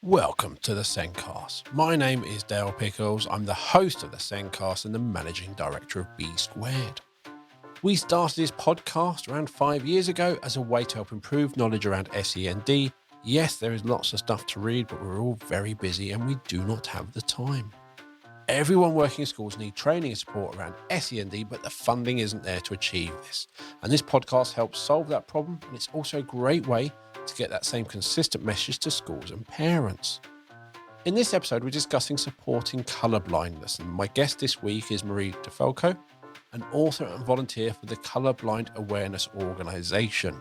Welcome to the Sencast. My name is Dale Pickles. I'm the host of the Sencast and the managing director of B Squared. We started this podcast around 5 years ago as a way to help improve knowledge around SEND. Yes, there is lots of stuff to read, but we're all very busy and we do not have the time. Everyone working in schools need training and support around SEND, but the funding isn't there to achieve this. And this podcast helps solve that problem, and it's also a great way to get that same consistent message to schools and parents. In this episode, we're discussing supporting colour blindness, and my guest this week is Marie Difolco, an author and volunteer for the Colourblind Awareness Organisation.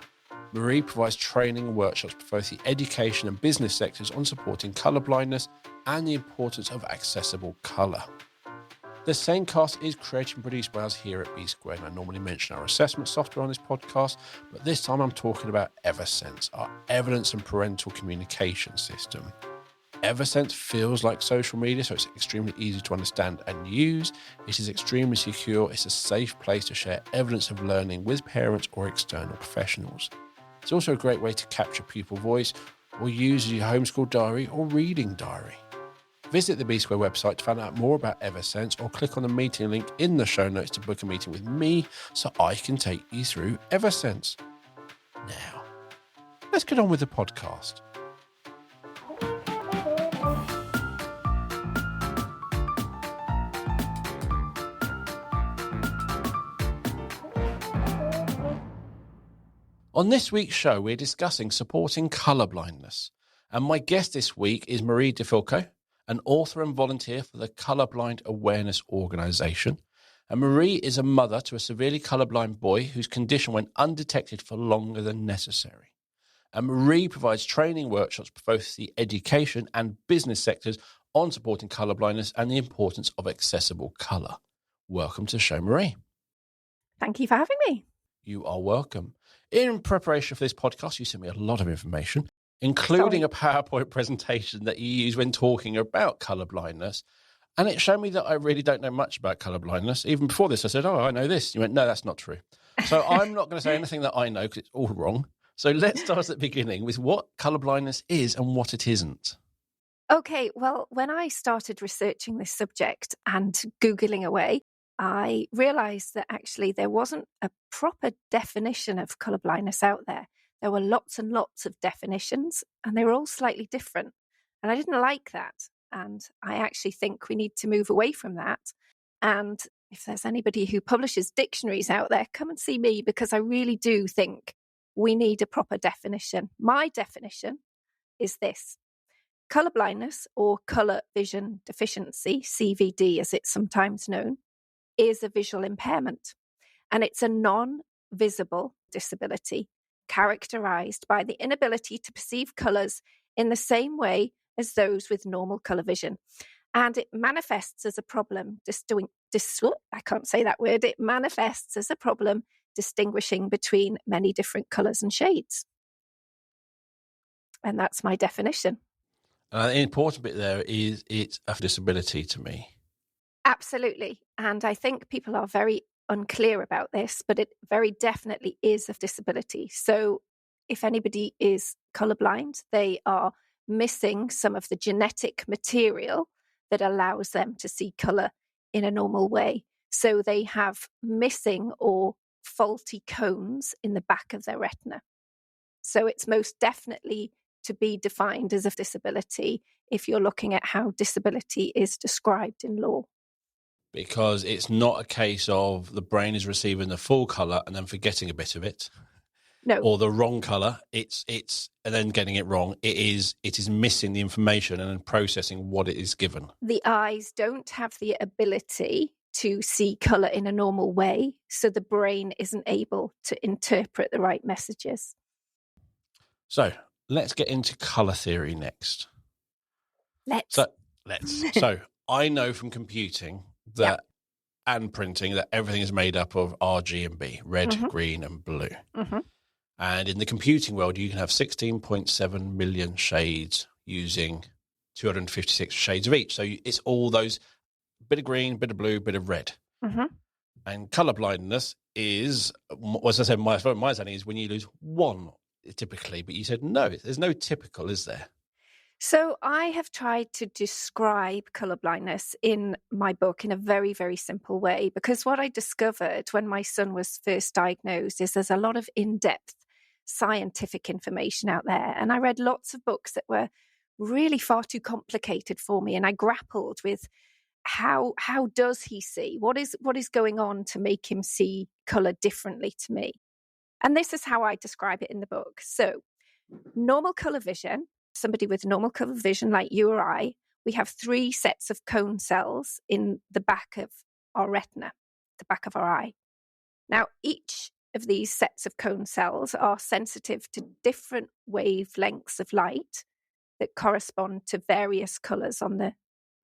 Marie provides training and workshops for both the education and business sectors on supporting colour blindness and the importance of accessible colour. The Sencast is created and produced by us here at B Squared, and I normally mention our assessment software on this podcast, but this time I'm talking about Eversense, our evidence and parental communication system. Eversense feels like social media, so it's extremely easy to understand and use. It is extremely secure. It's a safe place to share evidence of learning with parents or external professionals. It's also a great way to capture pupil voice or use as your homeschool diary or reading diary. Visit the B Square website to find out more about Eversense or click on the meeting link in the show notes to book a meeting with me so I can take you through Eversense. Now, let's get on with the podcast. On this week's show, we're discussing supporting colour blindness. And my guest this week is Marie Difolco, an author and volunteer for the Colourblind Awareness Organisation. And Marie is a mother to a severely colourblind boy whose condition went undetected for longer than necessary. And Marie provides training workshops for both the education and business sectors on supporting colour blindness and the importance of accessible colour. Welcome to the show, Marie. Thank you for having me. You are welcome. In preparation for this podcast, you sent me a lot of information, including a PowerPoint presentation that you use when talking about colour blindness. And it showed me that I really don't know much about colour blindness. Even before this, I said, I know this. You went, no, that's not true. So I'm not going to say anything that I know because it's all wrong. So let's start at the beginning with what colour blindness is and what it isn't. Okay, well, when I started researching this subject and Googling away, I realised that actually there wasn't a proper definition of colour blindness out there. There were lots and lots of definitions, and they were all slightly different. And I didn't like that. And I actually think we need to move away from that. And if there's anybody who publishes dictionaries out there, come and see me, because I really do think we need a proper definition. My definition is this: colour blindness, or colour vision deficiency, CVD as it's sometimes known, is a visual impairment. And it's a non-visible disability characterized by the inability to perceive colours in the same way as those with normal colour vision. And it manifests as a problem It manifests as a problem distinguishing between many different colours and shades. And that's my definition. The important bit there is it's a disability to me. Absolutely. And I think people are very unclear about this, but it very definitely is a disability. So if anybody is colourblind, they are missing some of the genetic material that allows them to see colour in a normal way. So they have missing or faulty cones in the back of their retina. So it's most definitely to be defined as a disability if you're looking at how disability is described in law. Because it's not a case of the brain is receiving the full colour and then forgetting a bit of it. No. Or the wrong colour, it's and then getting it wrong. It is missing the information and then processing what it is given. The eyes don't have the ability to see colour in a normal way, so the brain isn't able to interpret the right messages. So let's get into colour theory next. So I know from computing that and printing that everything is made up of RG and B, red, green and blue. Mm-hmm. And in the computing world, you can have 16.7 million shades using 256 shades of each. So it's all those bit of green, bit of blue, bit of red. Mm-hmm. And colour blindness is, as I said, my understanding is when you lose one typically, but you said no, there's no typical, is there? So I have tried to describe colour blindness in my book in a very, very simple way, because what I discovered when my son was first diagnosed is there's a lot of in-depth scientific information out there. And I read lots of books that were really far too complicated for me. And I grappled with how does he see? What is going on to make him see colour differently to me? And this is how I describe it in the book. So normal colour vision, somebody with normal colour vision like you or I, we have 3 sets of cone cells in the back of our retina, the back of our eye. Now, each of these sets of cone cells are sensitive to different wavelengths of light that correspond to various colours on the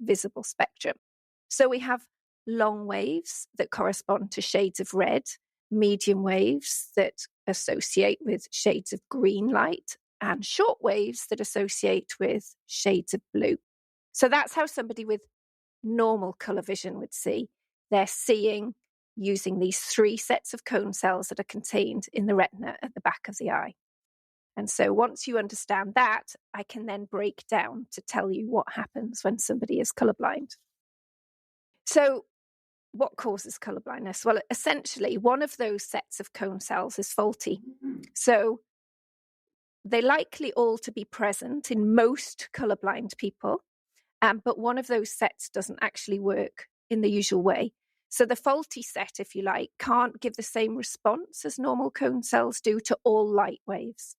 visible spectrum. So we have long waves that correspond to shades of red, medium waves that associate with shades of green light, and short waves that associate with shades of blue. So that's how somebody with normal colour vision would see. They're seeing using these 3 sets of cone cells that are contained in the retina at the back of the eye. And so once you understand that, I can then break down to tell you what happens when somebody is colourblind. So what causes colour blindness? Well, essentially, one of those sets of cone cells is faulty. So they're likely all to be present in most colourblind people, but one of those sets doesn't actually work in the usual way. So the faulty set, if you like, can't give the same response as normal cone cells do to all light waves.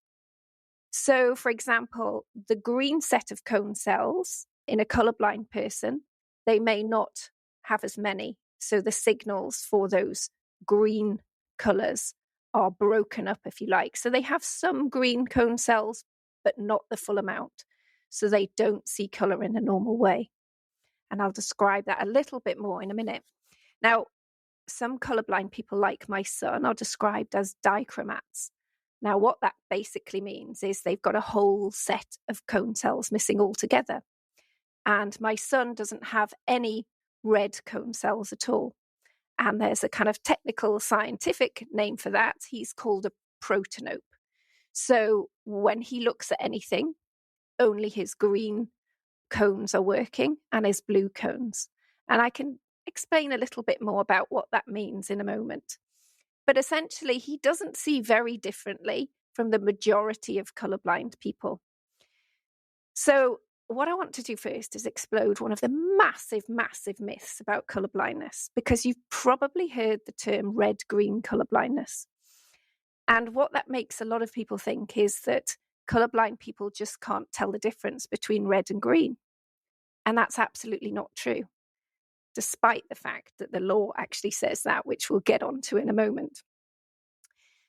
So, for example, the green set of cone cells in a colourblind person, they may not have as many. So the signals for those green colours are broken up, if you like. So they have some green cone cells, but not the full amount. So they don't see colour in a normal way. And I'll describe that a little bit more in a minute. Now, some colourblind people like my son are described as dichromats. Now, what that basically means is they've got a whole set of cone cells missing altogether. And my son doesn't have any red cone cells at all. And there's a kind of technical scientific name for that. He's called a protanope. So when he looks at anything, only his green cones are working and his blue cones. And I can explain a little bit more about what that means in a moment. But essentially, he doesn't see very differently from the majority of colourblind people. So what I want to do first is explode one of the massive, massive myths about colourblindness, because you've probably heard the term red-green colourblindness. And what that makes a lot of people think is that colourblind people just can't tell the difference between red and green. And that's absolutely not true, despite the fact that the law actually says that, which we'll get onto in a moment.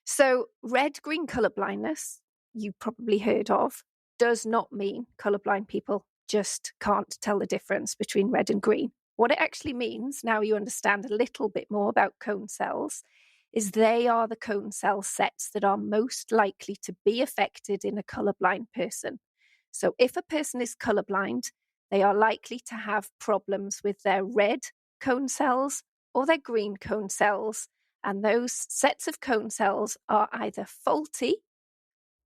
So red-green colourblindness, you probably heard of, does not mean colourblind people just can't tell the difference between red and green. What it actually means, now you understand a little bit more about cone cells, is they are the cone cell sets that are most likely to be affected in a colourblind person. So if a person is colourblind, they are likely to have problems with their red cone cells or their green cone cells, and those sets of cone cells are either faulty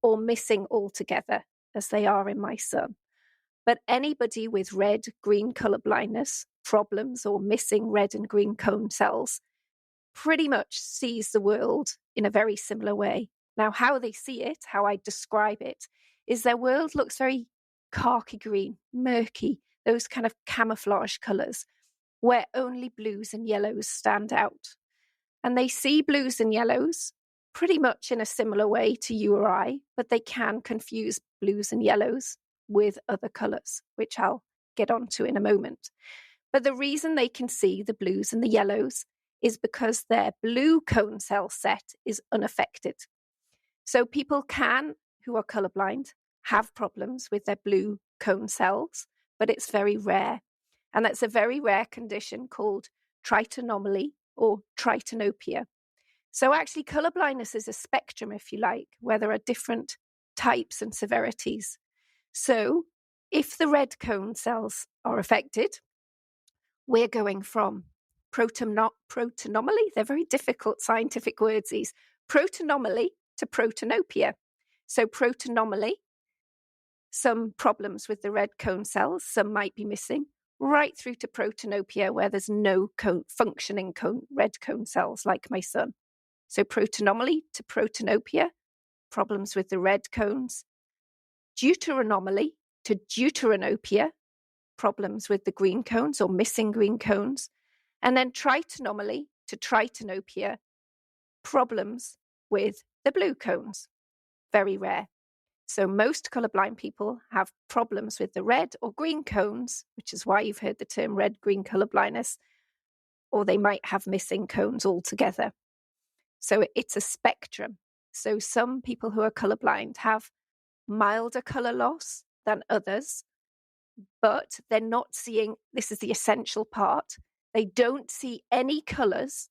or missing altogether, as they are in my son. But anybody with red-green colour blindness problems or missing red and green cone cells pretty much sees the world in a very similar way. Now, how they see it, how I describe it, is their world looks very khaki green, murky, those kind of camouflage colours, where only blues and yellows stand out. And they see blues and yellows pretty much in a similar way to you or I, but they can confuse blues and yellows with other colours, which I'll get onto in a moment. But the reason they can see the blues and the yellows is because their blue cone cell set is unaffected. So people can, who are colourblind, have problems with their blue cone cells, but it's very rare. And that's a very rare condition called tritonoma or tritonopia. So actually, colourblindness is a spectrum, if you like, where there are different types and severities. So if the red cone cells are affected, we're going from protonomaly, they're very difficult scientific words, these, protonomaly to protonopia. So protonomaly, some problems with the red cone cells, some might be missing, right through to protanopia, where there's no functioning red cone cells, like my son. So protanomaly to protanopia, problems with the red cones. Deuteranomaly to deuteranopia, problems with the green cones or missing green cones. And then tritanomaly to tritanopia, problems with the blue cones. Very rare. So most colourblind people have problems with the red or green cones, which is why you've heard the term red-green colour blindness, or they might have missing cones altogether. So it's a spectrum. So some people who are colourblind have milder colour loss than others, but they're not seeing, this is the essential part, they don't see any colours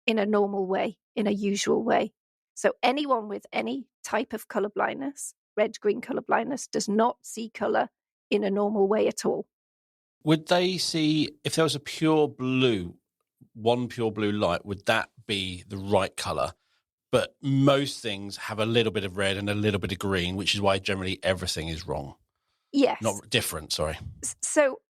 in a normal way, in a usual way. So anyone with any type of colour blindness, red-green colour blindness, does not see colour in a normal way at all. Would they see, if there was a pure blue, one pure blue light, would that be the right colour? But most things have a little bit of red and a little bit of green, which is why generally everything is wrong. Yes. Not different, sorry. So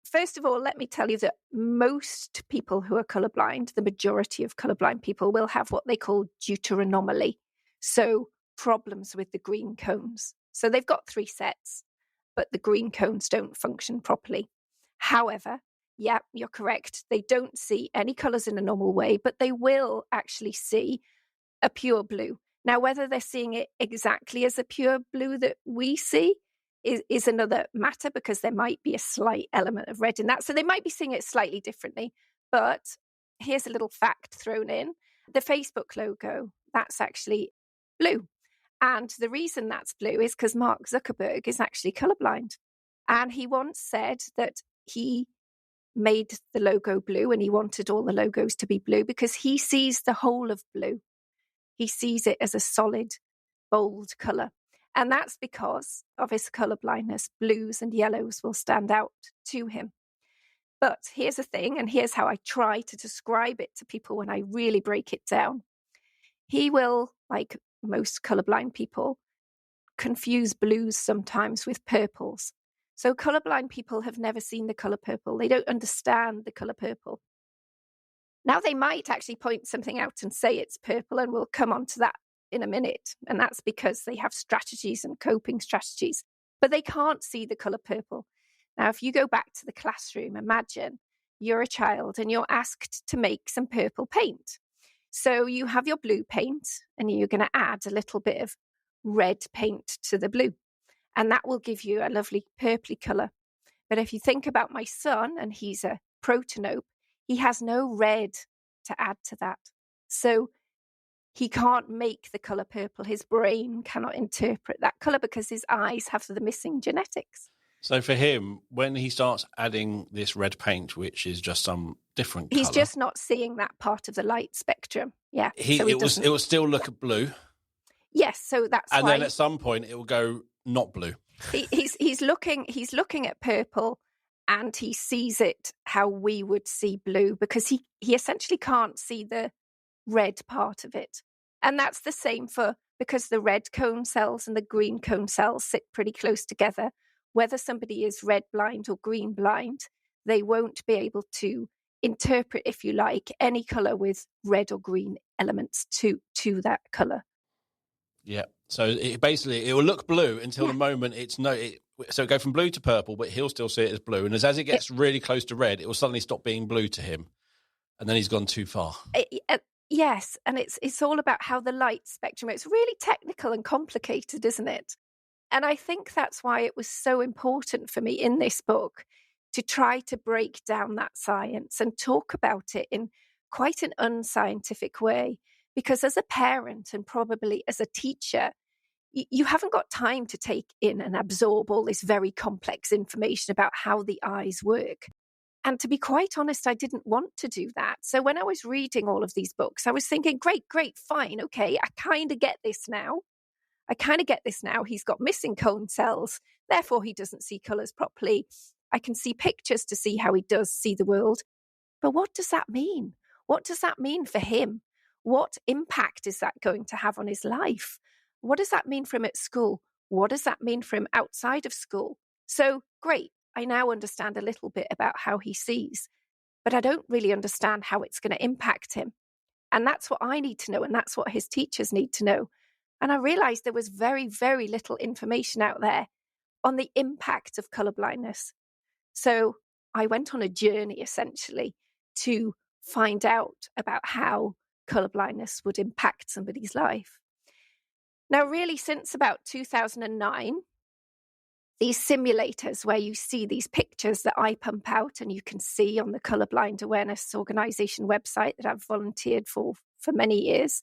first of all, let me tell you that most people who are colourblind, the majority of colourblind people, will have what they call deuteranomaly. So problems with the green cones. So they've got 3 sets, but the green cones don't function properly. However, yeah, you're correct. They don't see any colours in a normal way, but they will actually see a pure blue. Now, whether they're seeing it exactly as a pure blue that we see is another matter, because there might be a slight element of red in that. So they might be seeing it slightly differently. But here's a little fact thrown in. The Facebook logo, that's actually blue. And the reason that's blue is because Mark Zuckerberg is actually colourblind. And he once said that he made the logo blue and he wanted all the logos to be blue because he sees the whole of blue. He sees it as a solid, bold colour. And that's because of his colour blindness. Blues and yellows will stand out to him. But here's the thing, and here's how I try to describe it to people when I really break it down. He will, like most colourblind people, confuse blues sometimes with purples. So colourblind people have never seen the colour purple. They don't understand the colour purple. Now, they might actually point something out and say it's purple, and we'll come on to that in a minute. And that's because they have strategies and coping strategies, but they can't see the colour purple. Now, if you go back to the classroom, imagine you're a child and you're asked to make some purple paint. So you have your blue paint and you're going to add a little bit of red paint to the blue, and that will give you a lovely purpley colour. But if you think about my son, and he's a protanope, he has no red to add to that. So he can't make the colour purple. His brain cannot interpret that colour because his eyes have the missing genetics. So for him, when he starts adding this red paint, which is just some different He's colour, just not seeing that part of the light spectrum. Yeah. it will still look blue. Yes, so that's and why. And then at some point it will go not blue. He's looking at purple, and he sees it how we would see blue, because he essentially can't see the red part of it. And that's the same because the red cone cells and the green cone cells sit pretty close together. Whether somebody is red blind or green blind, they won't be able to interpret, if you like, any colour with red or green elements to that colour. Yeah. So it will look blue until the moment so it go from blue to purple, but he'll still see it as blue. And as it gets really close to red, it will suddenly stop being blue to him. And then he's gone too far. Yes. And it's all about how the light spectrum, it's really technical and complicated, isn't it? And I think that's why it was so important for me in this book to try to break down that science and talk about it in quite an unscientific way. Because as a parent and probably as a teacher, you haven't got time to take in and absorb all this very complex information about how the eyes work. And to be quite honest, I didn't want to do that. So when I was reading all of these books, I was thinking, great, fine, okay, I kind of get this now. He's got missing cone cells, therefore he doesn't see colours properly. I can see pictures to see how he does see the world. But what does that mean? What does that mean for him? What impact is that going to have on his life? What does that mean for him at school? What does that mean for him outside of school? So great, I now understand a little bit about how he sees, but I don't really understand how it's going to impact him. And that's what I need to know, and that's what his teachers need to know. And I realized there was very, very little information out there on the impact of colour blindness. So I went on a journey, essentially, to find out about how colour blindness would impact somebody's life. Now, really, since about 2009, these simulators where you see these pictures that I pump out and you can see on the Colourblind Awareness Organisation website that I've volunteered for many years,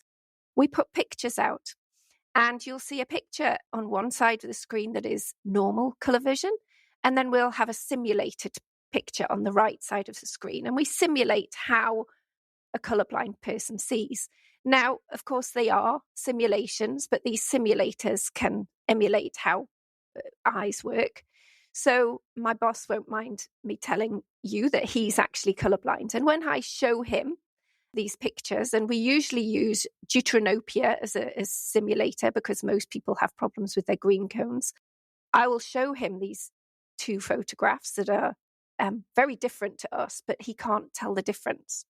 we put pictures out. And you'll see a picture on one side of the screen that is normal colour vision, and then we'll have a simulated picture on the right side of the screen. And we simulate how a colourblind person sees. Now, of course, they are simulations, but these simulators can emulate how eyes work. So my boss won't mind me telling you that he's actually colourblind. And when I show him these pictures, and we usually use deuteranopia as a simulator because most people have problems with their green cones, I will show him these two photographs that are very different to us, but he can't tell the difference.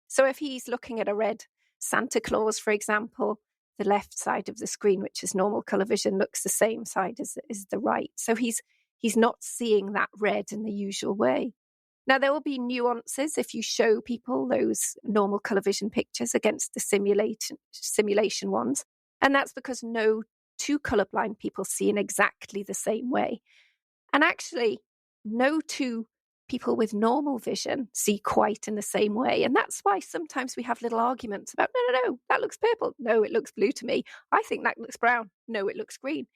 So if he's looking at a red Santa Claus, for example, the left side of the screen, which is normal colour vision, looks the same side as the right. So he's not seeing that red in the usual way. Now, there will be nuances if you show people those normal colour vision pictures against the simulation ones. And that's because no two colourblind people see in exactly the same way. And actually, no two people with normal vision see quite in the same way. And that's why sometimes we have little arguments about, no, that looks purple. No, it looks blue to me. I think that looks brown. No, it looks green.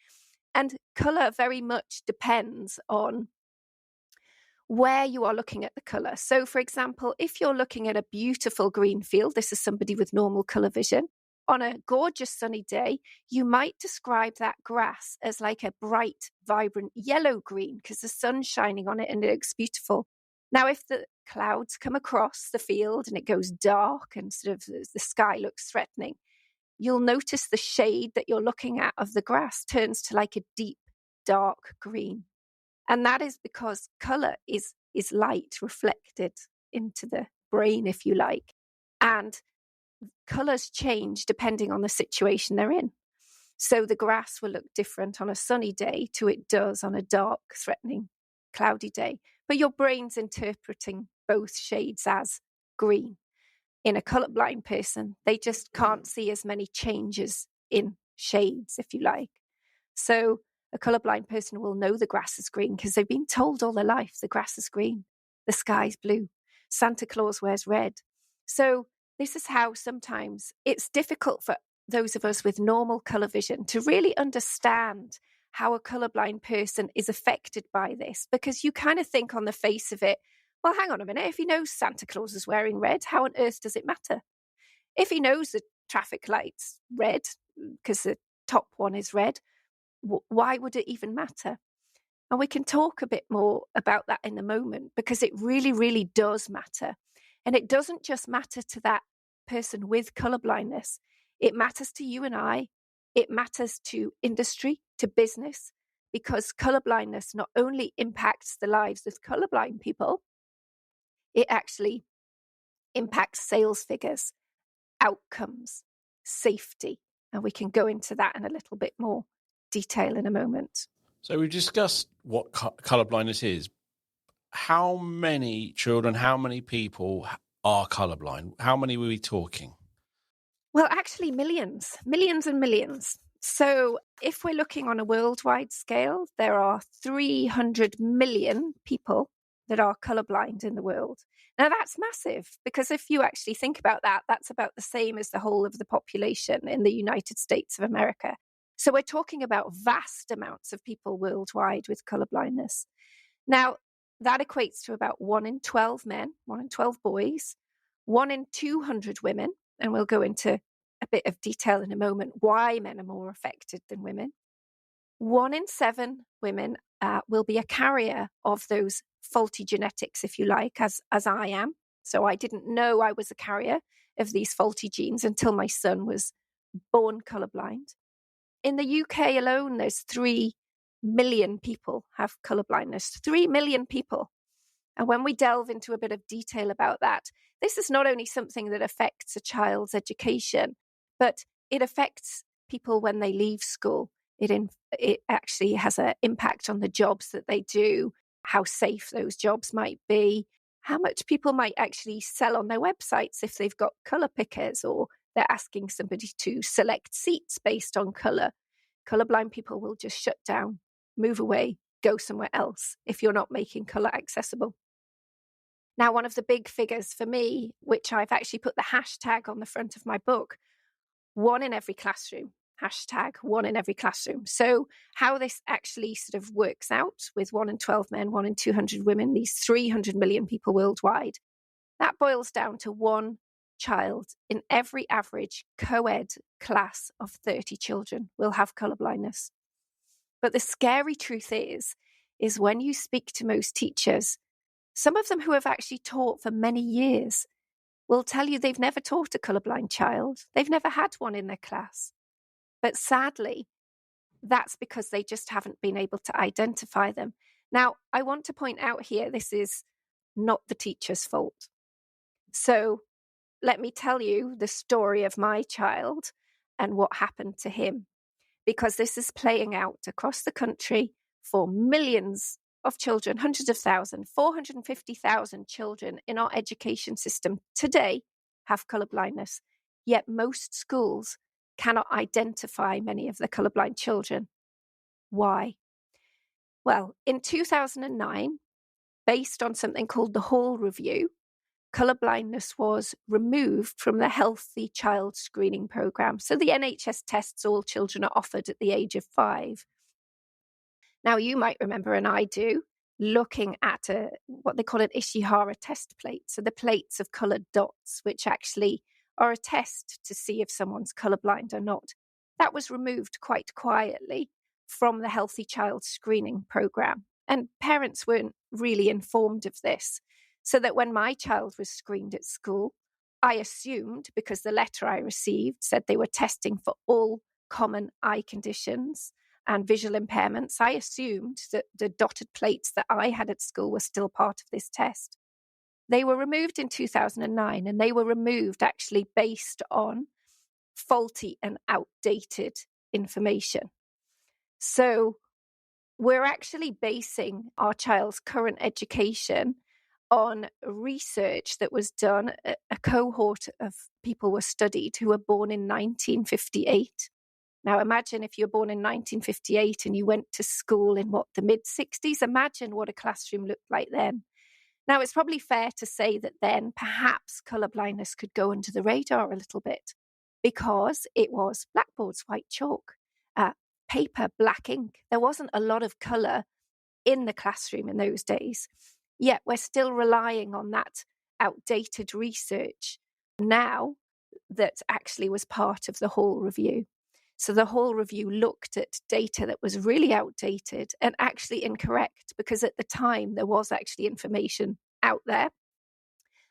And colour very much depends on where you are looking at the colour. So, for example, if you're looking at a beautiful green field, this is somebody with normal colour vision, on a gorgeous sunny day, you might describe that grass as like a bright, vibrant yellow-green because the sun's shining on it and it looks beautiful. Now, if the clouds come across the field and it goes dark and sort of the sky looks threatening, you'll notice the shade that you're looking at of the grass turns to like a deep, dark green. And that is because colour is light reflected into the brain, if you like. And colours change depending on the situation they're in. So the grass will look different on a sunny day to it does on a dark, threatening, cloudy day. But your brain's interpreting both shades as green. In a colourblind person, they just can't see as many changes in shades, if you like. So a colourblind person will know the grass is green because they've been told all their life the grass is green, the sky's blue, Santa Claus wears red. So this is how sometimes it's difficult for those of us with normal colour vision to really understand how a colourblind person is affected by this, because you kind of think on the face of it, well, hang on a minute, if he knows Santa Claus is wearing red, how on earth does it matter? If he knows the traffic light's red, because the top one is red, why would it even matter? And we can talk a bit more about that in a moment, because it really, really does matter. And it doesn't just matter to that person with colour blindness. It matters to you and I. It matters to industry, to business, because colour blindness not only impacts the lives of colourblind people, it actually impacts sales figures, outcomes, safety. And we can go into that in a little bit more detail in a moment. So we've discussed what colour blindness is. How many children, how many people are colourblind? How many were we talking? Well, actually, millions and millions. So if we're looking on a worldwide scale, there are 300 million people that are colourblind in the world. Now, that's massive, because if you actually think about that, that's about the same as the whole of the population in the United States of America. So we're talking about vast amounts of people worldwide with colour blindness. Now, that equates to about 1 in 12 men, 1 in 12 boys, 1 in 200 women, and we'll go into a bit of detail in a moment why men are more affected than women. 1 in 7 women will be a carrier of those faulty genetics, if you like, as I am. So I didn't know I was a carrier of these faulty genes until my son was born colourblind. In the UK alone, there's 3 million people have colour blindness. 3 million people. And when we delve into a bit of detail about that, this is not only something that affects a child's education, but it affects people when they leave school. It actually has an impact on the jobs that they do, how safe those jobs might be, how much people might actually sell on their websites if they've got colour pickers, or they're asking somebody to select seats based on colour. Colourblind people will just shut down, move away, go somewhere else if you're not making colour accessible. Now, one of the big figures for me, which I've actually put the hashtag on the front of my book, 1 in every classroom, hashtag 1 in every classroom. So how this actually sort of works out with 1 in 12 men, 1 in 200 women, these 300 million people worldwide, that boils down to 1 child in every average co-ed class of 30 children will have colour blindness. But the scary truth is when you speak to most teachers, some of them who have actually taught for many years will tell you they've never taught a colourblind child. They've never had one in their class. But sadly, that's because they just haven't been able to identify them. Now, I want to point out here, this is not the teacher's fault. So let me tell you the story of my child and what happened to him, because this is playing out across the country for millions of children, hundreds of thousands, 450,000 children in our education system today have colour blindness, yet most schools cannot identify many of the colourblind children. Why? Well, in 2009, based on something called the Hall Review, colour blindness was removed from the Healthy Child Screening Programme. So the NHS tests all children are offered at the age of 5. Now, you might remember, and I do, looking at what they call an Ishihara test plate. So the plates of coloured dots, which actually are a test to see if someone's colourblind or not. That was removed quite quietly from the Healthy Child Screening Programme. And parents weren't really informed of this. So that when my child was screened at school, I assumed, because the letter I received said they were testing for all common eye conditions and visual impairments, I assumed that the dotted plates that I had at school were still part of this test. They were removed in 2009, and they were removed actually based on faulty and outdated information. So we're actually basing our child's current education on research that was done. A cohort of people were studied who were born in 1958. Now, imagine if you were born in 1958 and you went to school in the mid-60s. Imagine what a classroom looked like then. Now, it's probably fair to say that then perhaps colour blindness could go under the radar a little bit, because it was blackboards, white chalk, paper, black ink. There wasn't a lot of colour in the classroom in those days. Yet we're still relying on that outdated research now that actually was part of the Hall Review. So the Hall Review looked at data that was really outdated and actually incorrect, because at the time there was actually information out there.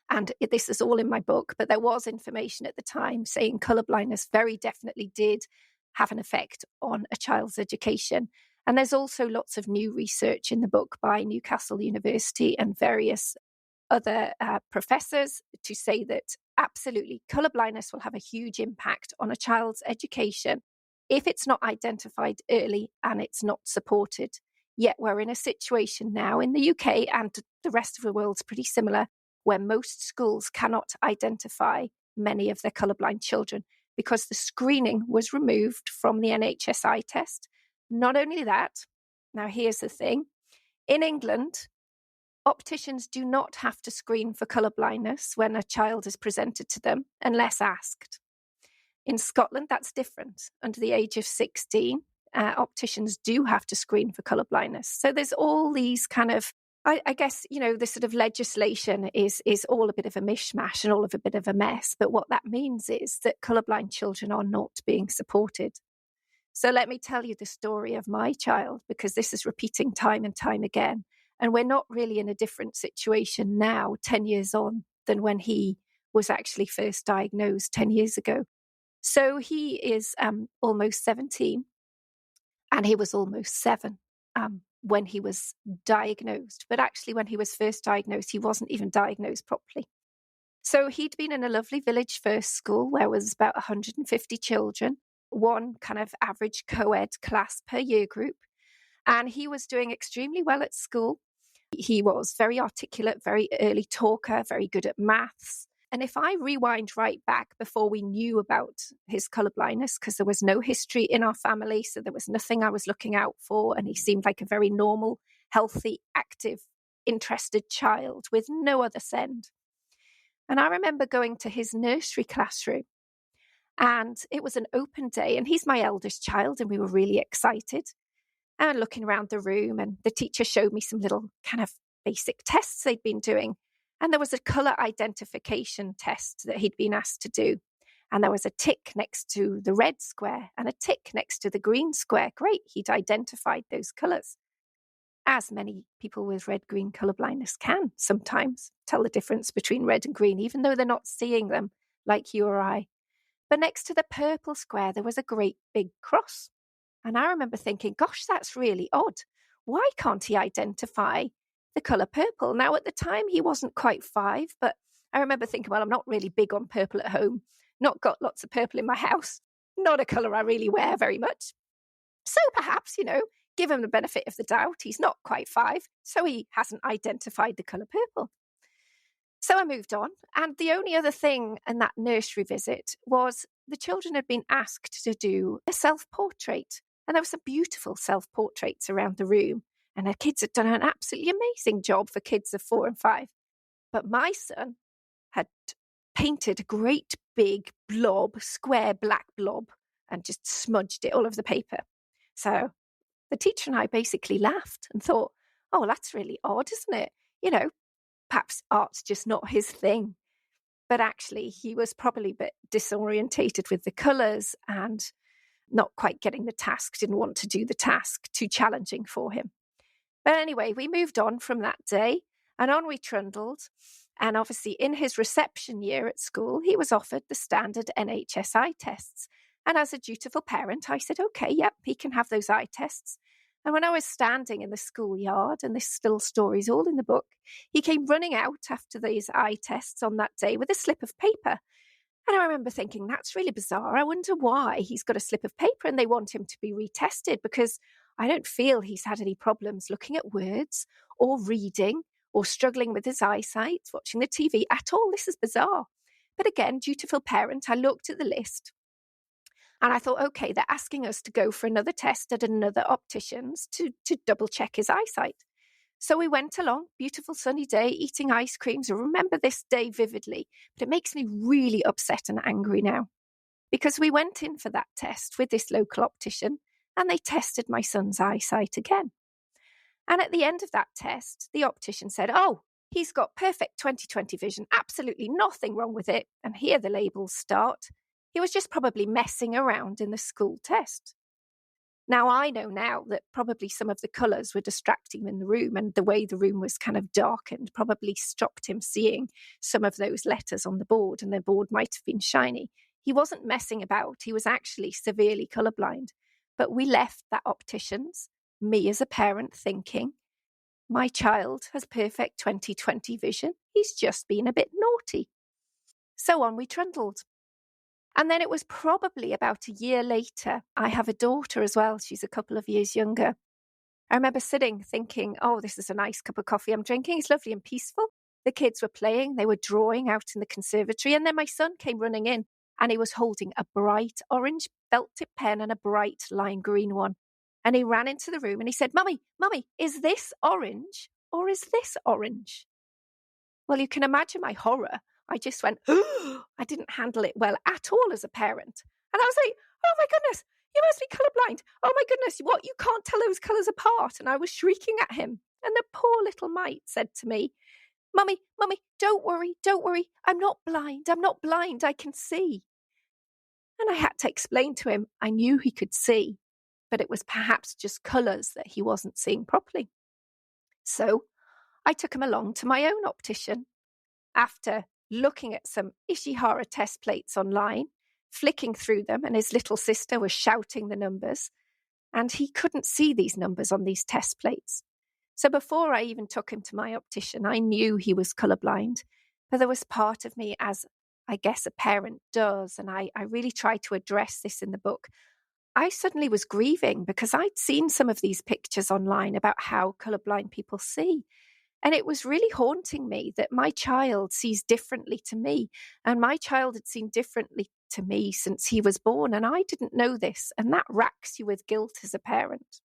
And this is all in my book, but there was information at the time saying colour blindness very definitely did have an effect on a child's education. And there's also lots of new research in the book by Newcastle University and various other professors to say that absolutely colour blindness will have a huge impact on a child's education if it's not identified early and it's not supported. Yet we're in a situation now in the UK, and the rest of the world's pretty similar, where most schools cannot identify many of their colourblind children because the screening was removed from the NHS eye test. Not only that, now here's the thing, in England, opticians do not have to screen for colour blindness when a child is presented to them unless asked. In Scotland, that's different. Under the age of 16, opticians do have to screen for colour blindness. So there's all these kind of, I guess, the sort of legislation is all a bit of a mishmash and all of a bit of a mess. But what that means is that colourblind children are not being supported. So let me tell you the story of my child, because this is repeating time and time again. And we're not really in a different situation now, 10 years on, than when he was actually first diagnosed 10 years ago. So he is almost 17 and he was almost 7 when he was diagnosed. But actually, when he was first diagnosed, he wasn't even diagnosed properly. So he'd been in a lovely village first school where was about 150 children, one kind of average co-ed class per year group. And he was doing extremely well at school. He was very articulate, very early talker, very good at maths. And if I rewind right back before we knew about his colour blindness, because there was no history in our family, so there was nothing I was looking out for, and he seemed like a very normal, healthy, active, interested child with no other send. And I remember going to his nursery classroom, and it was an open day, and he's my eldest child, and we were really excited. And looking around the room, and the teacher showed me some little kind of basic tests they'd been doing. And there was a colour identification test that he'd been asked to do. And there was a tick next to the red square and a tick next to the green square. Great, he'd identified those colours. As many people with red-green colour blindness can sometimes tell the difference between red and green, even though they're not seeing them like you or I. But next to the purple square, there was a great big cross. And I remember thinking, gosh, that's really odd. Why can't he identify the colour purple? Now, at the time, he wasn't quite 5, but I remember thinking, well, I'm not really big on purple at home, not got lots of purple in my house, not a colour I really wear very much. So perhaps, give him the benefit of the doubt. He's not quite 5, so he hasn't identified the colour purple. So I moved on. And the only other thing in that nursery visit was the children had been asked to do a self-portrait. And there were some beautiful self-portraits around the room. And the kids had done an absolutely amazing job for kids of 4 and 5. But my son had painted a great big blob, square black blob, and just smudged it all over the paper. So the teacher and I basically laughed and thought, oh, that's really odd, isn't it? Perhaps art's just not his thing. But actually, he was probably a bit disorientated with the colours and not quite getting the task, didn't want to do the task, too challenging for him. But anyway, we moved on from that day and on we trundled. And obviously, in his reception year at school, he was offered the standard NHS eye tests. And as a dutiful parent, I said, okay, yep, he can have those eye tests. And when I was standing in the schoolyard, and this still story's all in the book, he came running out after these eye tests on that day with a slip of paper. And I remember thinking, that's really bizarre. I wonder why he's got a slip of paper and they want him to be retested, because I don't feel he's had any problems looking at words or reading or struggling with his eyesight, watching the TV at all. This is bizarre. But again, dutiful parent, I looked at the list. And I thought, okay, they're asking us to go for another test at another optician's to double check his eyesight. So we went along, beautiful sunny day, eating ice creams. I remember this day vividly, but it makes me really upset and angry now. Because we went in for that test with this local optician and they tested my son's eyesight again. And at the end of that test, the optician said, oh, he's got perfect 20/20 vision, absolutely nothing wrong with it. And here the labels start. He was just probably messing around in the school test. Now, I know now that probably some of the colours were distracting him in the room, and the way the room was kind of darkened probably stopped him seeing some of those letters on the board, and the board might have been shiny. He wasn't messing about. He was actually severely colourblind. But we left that optician's, me as a parent, thinking, my child has perfect 20/20 vision. He's just been a bit naughty. So on we trundled. And then it was probably about a year later. I have a daughter as well. She's a couple of years younger. I remember sitting thinking, oh, this is a nice cup of coffee I'm drinking. It's lovely and peaceful. The kids were playing. They were drawing out in the conservatory. And then my son came running in and he was holding a bright orange felt-tip pen and a bright lime green one. And he ran into the room and he said, Mummy, is this orange or is this orange? Well, you can imagine my horror. I just went, oh, I didn't handle it well at all as a parent. And I was like, oh my goodness, you must be colourblind. Oh my goodness, what? You can't tell those colours apart. And I was shrieking at him. And the poor little mite said to me, Mummy, don't worry. I'm not blind. I can see. And I had to explain to him, I knew he could see, but it was perhaps just colours that he wasn't seeing properly. So I took him along to my own optician. After looking at some Ishihara test plates online, flicking through them, and his little sister was shouting the numbers, and he couldn't see these numbers on these test plates. So before I even took him to my optician, I knew he was colourblind, but there was part of me, as I guess a parent does, and I really tried to address this in the book. I suddenly was grieving because I'd seen some of these pictures online about how colourblind people see. And it was really haunting me that my child sees differently to me. And my child had seen differently to me since he was born. And I didn't know this. And that racks you with guilt as a parent.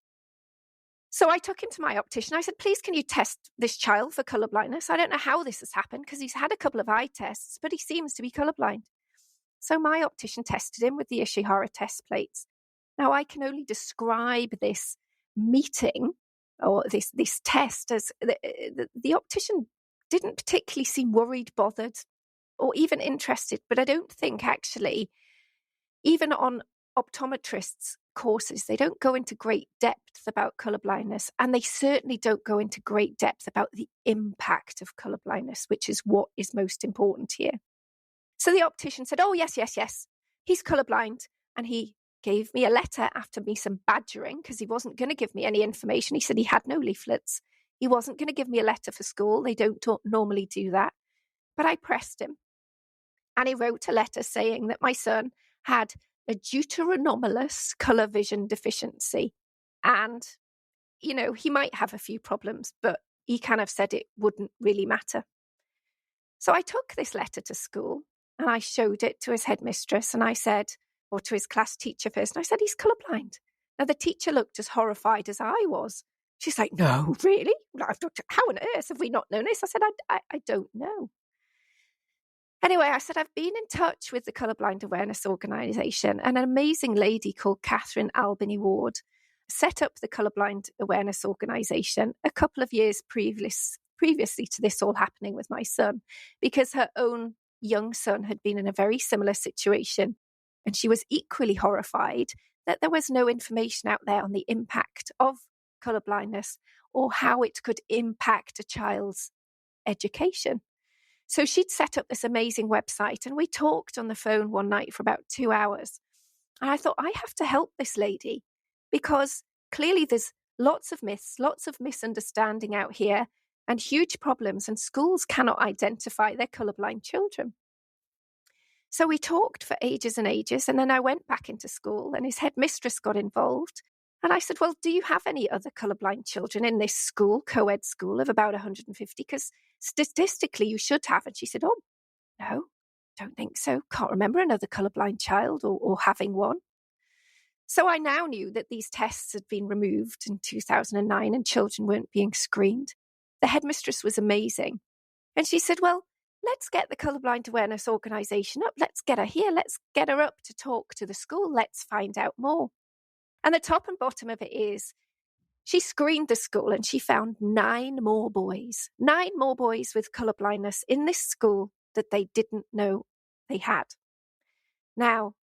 So I took him to my optician. I said, please, can you test this child for colour blindness? I don't know how this has happened because he's had a couple of eye tests, but he seems to be colourblind. So my optician tested him with the Ishihara test plates. Now, I can only describe this meeting or this test as the optician didn't particularly seem worried, bothered, or even interested. But I don't think actually, even on optometrists' courses, they don't go into great depth about colour blindness, and they certainly don't go into great depth about the impact of colour blindness, which is what is most important here. So the optician said, oh, yes, he's colourblind. And he gave me a letter after me some badgering because he wasn't going to give me any information. He said he had no leaflets. He wasn't going to give me a letter for school. They don't normally do that. But I pressed him. And he wrote a letter saying that my son had a deuteranomalous colour vision deficiency. And, you know, he might have a few problems, but he kind of said it wouldn't really matter. So I took this letter to school and I showed it to his headmistress and I said, or to his class teacher first, and I said, he's colourblind. Now, the teacher looked as horrified as I was. She's like, no, really? How on earth have we not known this? I said, I don't know. Anyway, I said, I've been in touch with the Colourblind Awareness Organisation, and an amazing lady called Catherine Albany Ward set up the Colourblind Awareness Organisation a couple of years previously to this all happening with my son, because her own young son had been in a very similar situation. And she was equally horrified that there was no information out there on the impact of colour blindness or how it could impact a child's education. So she'd set up this amazing website and we talked on the phone one night for about 2 hours. And I thought, I have to help this lady because clearly there's lots of myths, lots of misunderstanding out here and huge problems, and schools cannot identify their colourblind children. So we talked for ages and ages, and then I went back into school and his headmistress got involved. And I said, well, do you have any other colourblind children in this school, co-ed school of about 150? Because statistically you should have. And she said, oh, no, don't think so. Can't remember another colourblind child or having one. So I now knew that these tests had been removed in 2009 and children weren't being screened. The headmistress was amazing. And she said, well, let's get the Colourblind Awareness Organisation up. Let's get her here. Let's get her up to talk to the school. Let's find out more. And the top and bottom of it is she screened the school and she found 9 more boys with colour blindness in this school that they didn't know they had. Now,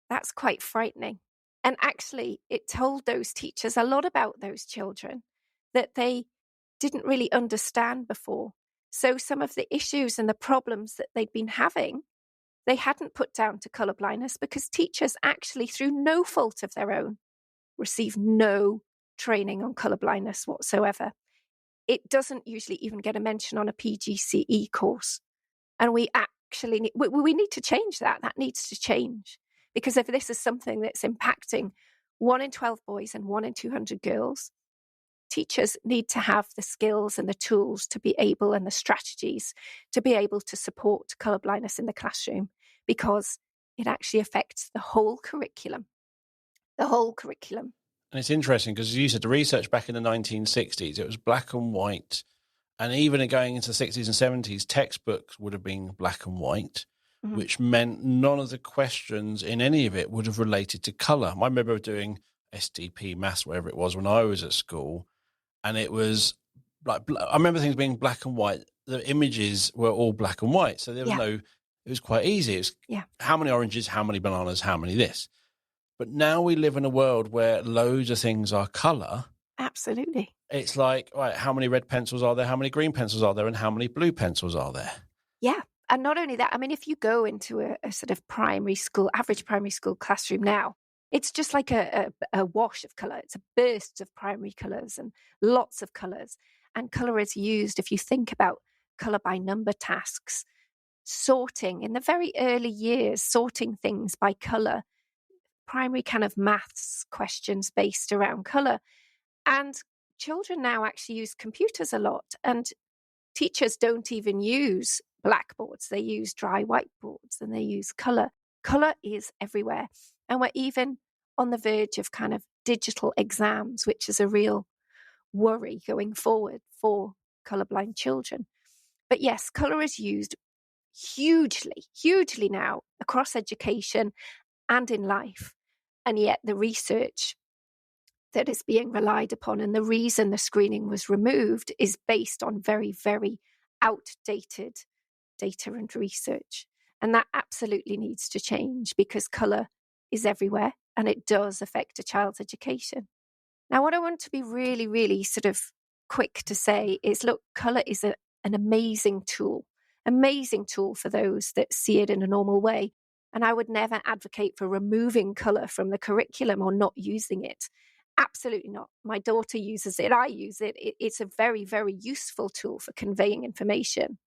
that's quite frightening. And actually, it told those teachers a lot about those children that they didn't really understand before. So some of the issues and the problems that they'd been having, they hadn't put down to colour blindness because teachers actually, through no fault of their own, receive no training on colour blindness whatsoever. It doesn't usually even get a mention on a PGCE course. And we actually need to change that. That needs to change. Because if this is something that's impacting 1 in 12 boys and 1 in 200 girls, teachers need to have the skills and the tools to be able and the strategies to be able to support colour blindness in the classroom, because it actually affects the whole curriculum. The whole curriculum. And it's interesting because, as you said, the research back in the 1960s, it was black and white. And even going into the 60s and 70s, textbooks would have been black and white, which meant none of the questions in any of it would have related to colour. I remember doing SDP maths, wherever it was, when I was at school. And it was like, I remember things being black and white. The images were all black and white. So there was it was quite easy. It was how many oranges, how many bananas, how many this. But now we live in a world where loads of things are colour. Absolutely. It's like, right, how many red pencils are there? How many green pencils are there? And how many blue pencils are there? Yeah. And not only that, I mean, if you go into a sort of primary school, average primary school classroom now, It's just like a wash of colour. It's a burst of primary colours and lots of colours. And colour is used, if you think about colour by number tasks, sorting in the very early years, sorting things by colour, primary kind of maths questions based around colour. And children now actually use computers a lot, and teachers don't even use blackboards. They use dry whiteboards and they use colour. Colour is everywhere. And we're even on the verge of kind of digital exams, which is a real worry going forward for colourblind children. But yes, colour is used hugely now across education and in life. And yet the research that is being relied upon and the reason the screening was removed is based on very, very outdated data and research. And that absolutely needs to change because colour is everywhere and it does affect a child's education. Now, what I want to be really, really sort of quick to say is, look, colour is an amazing tool for those that see it in a normal way. And I would never advocate for removing colour from the curriculum or not using it. Absolutely not. My daughter uses it. I use it. It's a very, very useful tool for conveying information.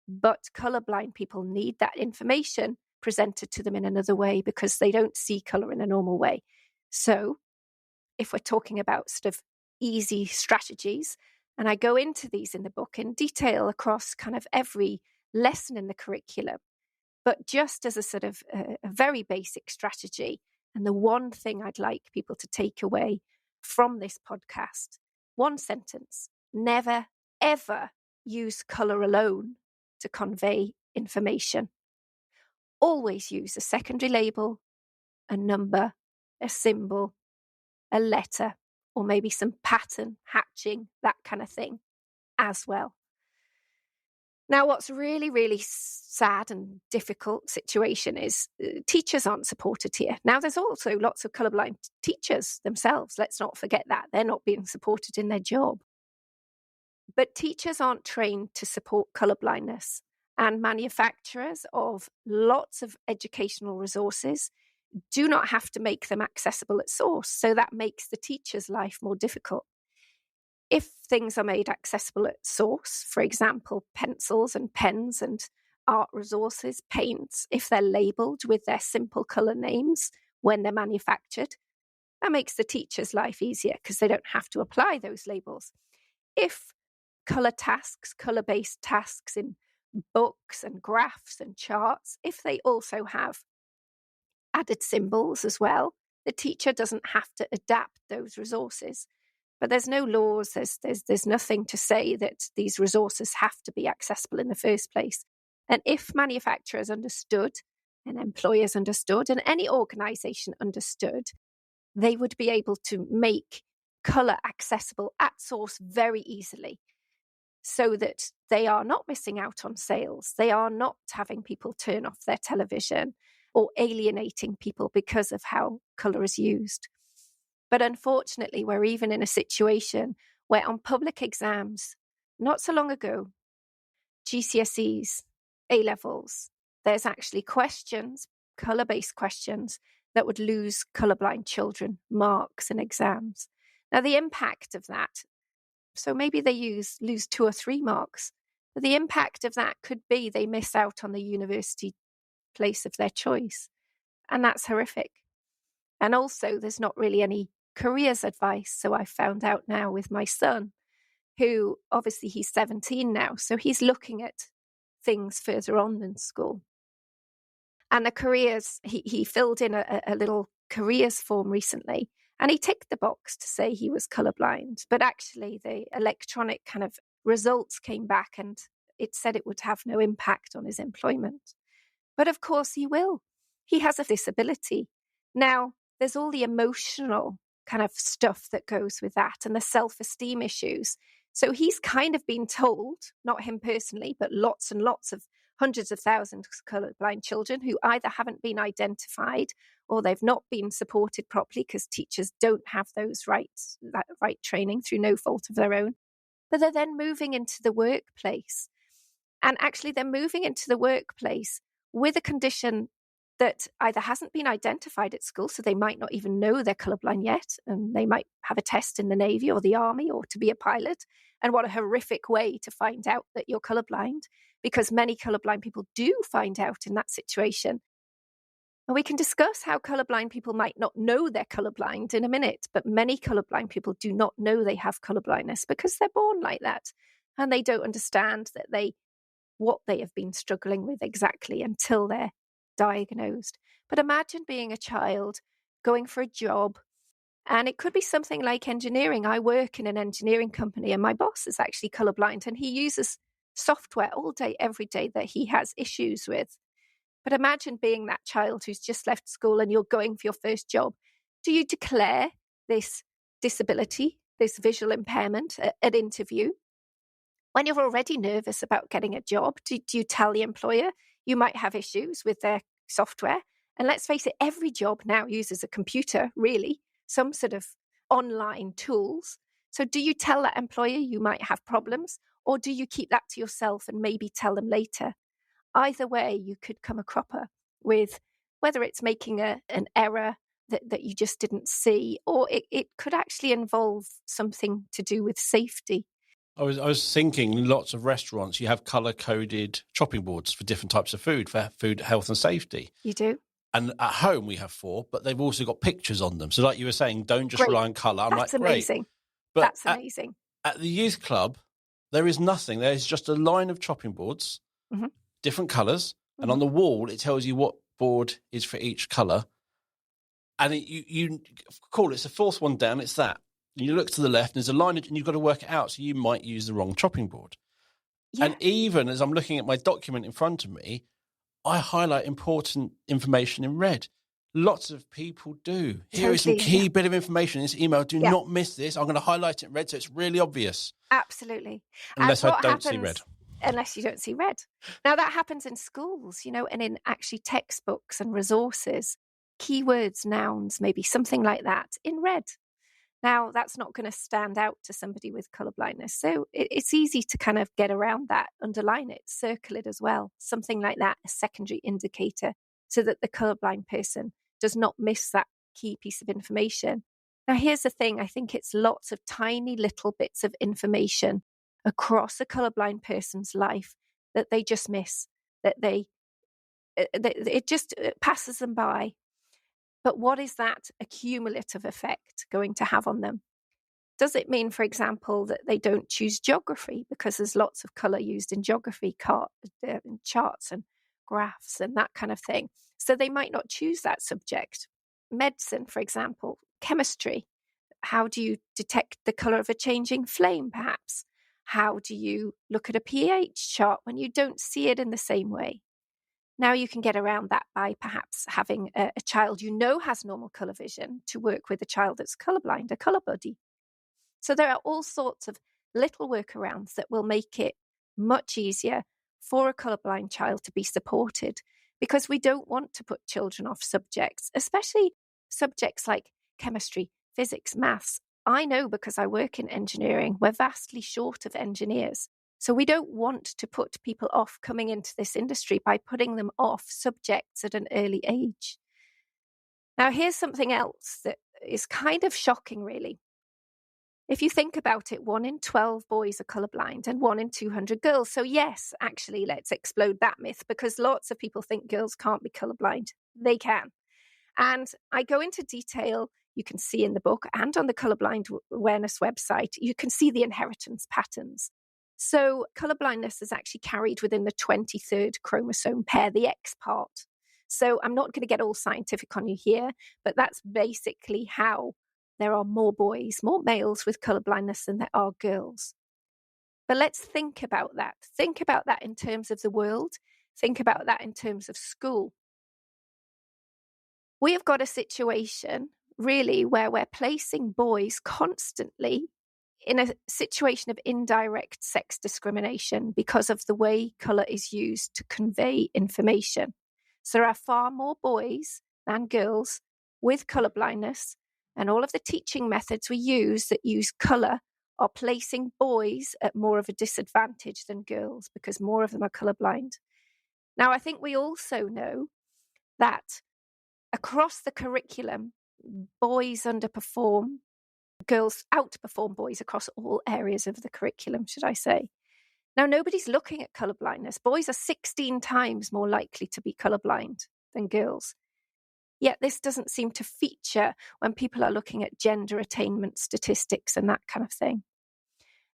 But colourblind people need that information presented to them in another way because they don't see colour in a normal way. So if we're talking about sort of easy strategies, and I go into these in the book in detail across kind of every lesson in the curriculum, but just as a sort of a very basic strategy, and the one thing I'd like people to take away from this podcast, one sentence: never, ever use colour alone to convey information. Always use a secondary label, a number, a symbol, a letter, or maybe some pattern, hatching, that kind of thing as well. Now, what's really, really sad and difficult situation is teachers aren't supported here. Now, there's also lots of colourblind teachers themselves. Let's not forget that. They're not being supported in their job. But teachers aren't trained to support colourblindness, and manufacturers of lots of educational resources do not have to make them accessible at source. So that makes the teacher's life more difficult. If things are made accessible at source, for example, pencils and pens and art resources, paints, if they're labelled with their simple colour names when they're manufactured, that makes the teacher's life easier because they don't have to apply those labels. If colour tasks, colour-based tasks in books and graphs and charts, if they also have added symbols as well, the teacher doesn't have to adapt those resources. But there's no laws, there's nothing to say that these resources have to be accessible in the first place. And if manufacturers understood, and employers understood, and any organisation understood, they would be able to make colour accessible at source very easily so that they are not missing out on sales. They are not having people turn off their television or alienating people because of how colour is used. But unfortunately, we're even in a situation where on public exams, not so long ago, GCSEs, A-levels, there's actually questions, colour-based questions, that would lose colourblind children marks in exams. Now, the impact of that, so maybe they lose 2 or 3 marks, but the impact of that could be they miss out on the university place of their choice. And that's horrific. And also, there's not really any careers advice. So I found out now with my son, who obviously he's 17 now, so he's looking at things further on than school. And the careers, he filled in a little careers form recently, and he ticked the box to say he was colourblind. But actually, the electronic kind of results came back and it said it would have no impact on his employment. But of course he will. He has a disability. Now, there's all the emotional kind of stuff that goes with that and the self-esteem issues. So he's kind of been told, not him personally, but lots and lots of hundreds of thousands of colourblind children who either haven't been identified or they've not been supported properly because teachers don't have that right training through no fault of their own. But they're then moving into the workplace. And actually they're moving into the workplace with a condition that either hasn't been identified at school, so they might not even know they're colourblind yet, and they might have a test in the Navy or the Army or to be a pilot. And what a horrific way to find out that you're colourblind, because many colourblind people do find out in that situation. And we can discuss how colourblind people might not know they're colourblind in a minute, but many colourblind people do not know they have colourblindness because they're born like that, and they don't understand what they have been struggling with exactly until they're diagnosed. But imagine being a child going for a job, and it could be something like engineering. I work in an engineering company, and my boss is actually colourblind, and he uses software all day, every day that he has issues with. But imagine being that child who's just left school and you're going for your first job. Do you declare this disability, this visual impairment at interview? When you're already nervous about getting a job, do you tell the employer you might have issues with their software? And let's face it, every job now uses a computer, really, some sort of online tools. So do you tell that employer you might have problems, or do you keep that to yourself and maybe tell them later? Either way, you could come a cropper with whether it's making an error that you just didn't see, or it could actually involve something to do with safety. I was thinking lots of restaurants, you have colour-coded chopping boards for different types of food, for food health and safety. You do? And at home we have 4, but they've also got pictures on them. So like you were saying, don't just Great. rely on colour. I'm That's like, great. amazing. But That's amazing. At the youth club, there is nothing. There's just a line of chopping boards, different colours, and on the wall it tells you what board is for each colour. And you call it's the 4th one down, it's that. And you look to the left and there's a line and you've got to work it out. So you might use the wrong chopping board. Yeah. And even as I'm looking at my document in front of me, I highlight important information in red. Lots of people do. Here is some key bit of information in this email. Do not miss this. I'm going to highlight it in red so it's really obvious. Absolutely. Unless I don't see red. Unless you don't see red. Now that happens in schools, and in actually textbooks and resources, keywords, nouns, maybe something like that in red. Now, that's not going to stand out to somebody with colour blindness. So it's easy to kind of get around that, underline it, circle it as well, something like that, a secondary indicator, so that the colourblind person does not miss that key piece of information. Now, here's the thing. I think it's lots of tiny little bits of information across a colourblind person's life that they just miss, that it just passes them by. But what is that accumulative effect going to have on them? Does it mean, for example, that they don't choose geography because there's lots of colour used in geography, charts and graphs and that kind of thing? So they might not choose that subject. Medicine, for example, chemistry. How do you detect the colour of a changing flame, perhaps? How do you look at a pH chart when you don't see it in the same way? Now you can get around that by perhaps having a child has normal colour vision to work with a child that's colourblind, a colour buddy. So there are all sorts of little workarounds that will make it much easier for a colourblind child to be supported, because we don't want to put children off subjects, especially subjects like chemistry, physics, maths. I know, because I work in engineering, we're vastly short of engineers. So we don't want to put people off coming into this industry by putting them off subjects at an early age. Now, here's something else that is kind of shocking, really. If you think about it, 1 in 12 boys are colourblind and 1 in 200 girls. So yes, actually, let's explode that myth, because lots of people think girls can't be colourblind. They can. And I go into detail. You can see in the book and on the Colourblind Awareness website, you can see the inheritance patterns. So colourblindness is actually carried within the 23rd chromosome pair, the X part. So I'm not going to get all scientific on you here, but that's basically how there are more boys, more males with colourblindness than there are girls. But let's think about that. Think about that in terms of the world. Think about that in terms of school. We have got a situation, really, where we're placing boys constantly in a situation of indirect sex discrimination because of the way colour is used to convey information. So there are far more boys than girls with colour blindness, and all of the teaching methods we use that use colour are placing boys at more of a disadvantage than girls because more of them are colourblind. Now, I think we also know that across the curriculum, boys underperform, girls outperform boys across all areas of the curriculum, should I say. Now, nobody's looking at colour blindness. Boys are 16 times more likely to be colourblind than girls. Yet this doesn't seem to feature when people are looking at gender attainment statistics and that kind of thing.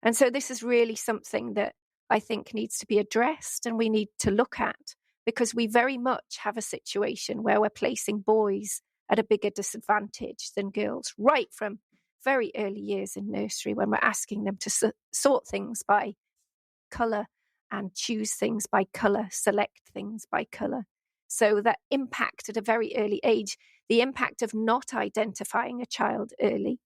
And so this is really something that I think needs to be addressed and we need to look at, because we very much have a situation where we're placing boys at a bigger disadvantage than girls, right from very early years in nursery, when we're asking them to sort things by colour and choose things by colour, select things by colour. So that impact at a very early age, the impact of not identifying a child early,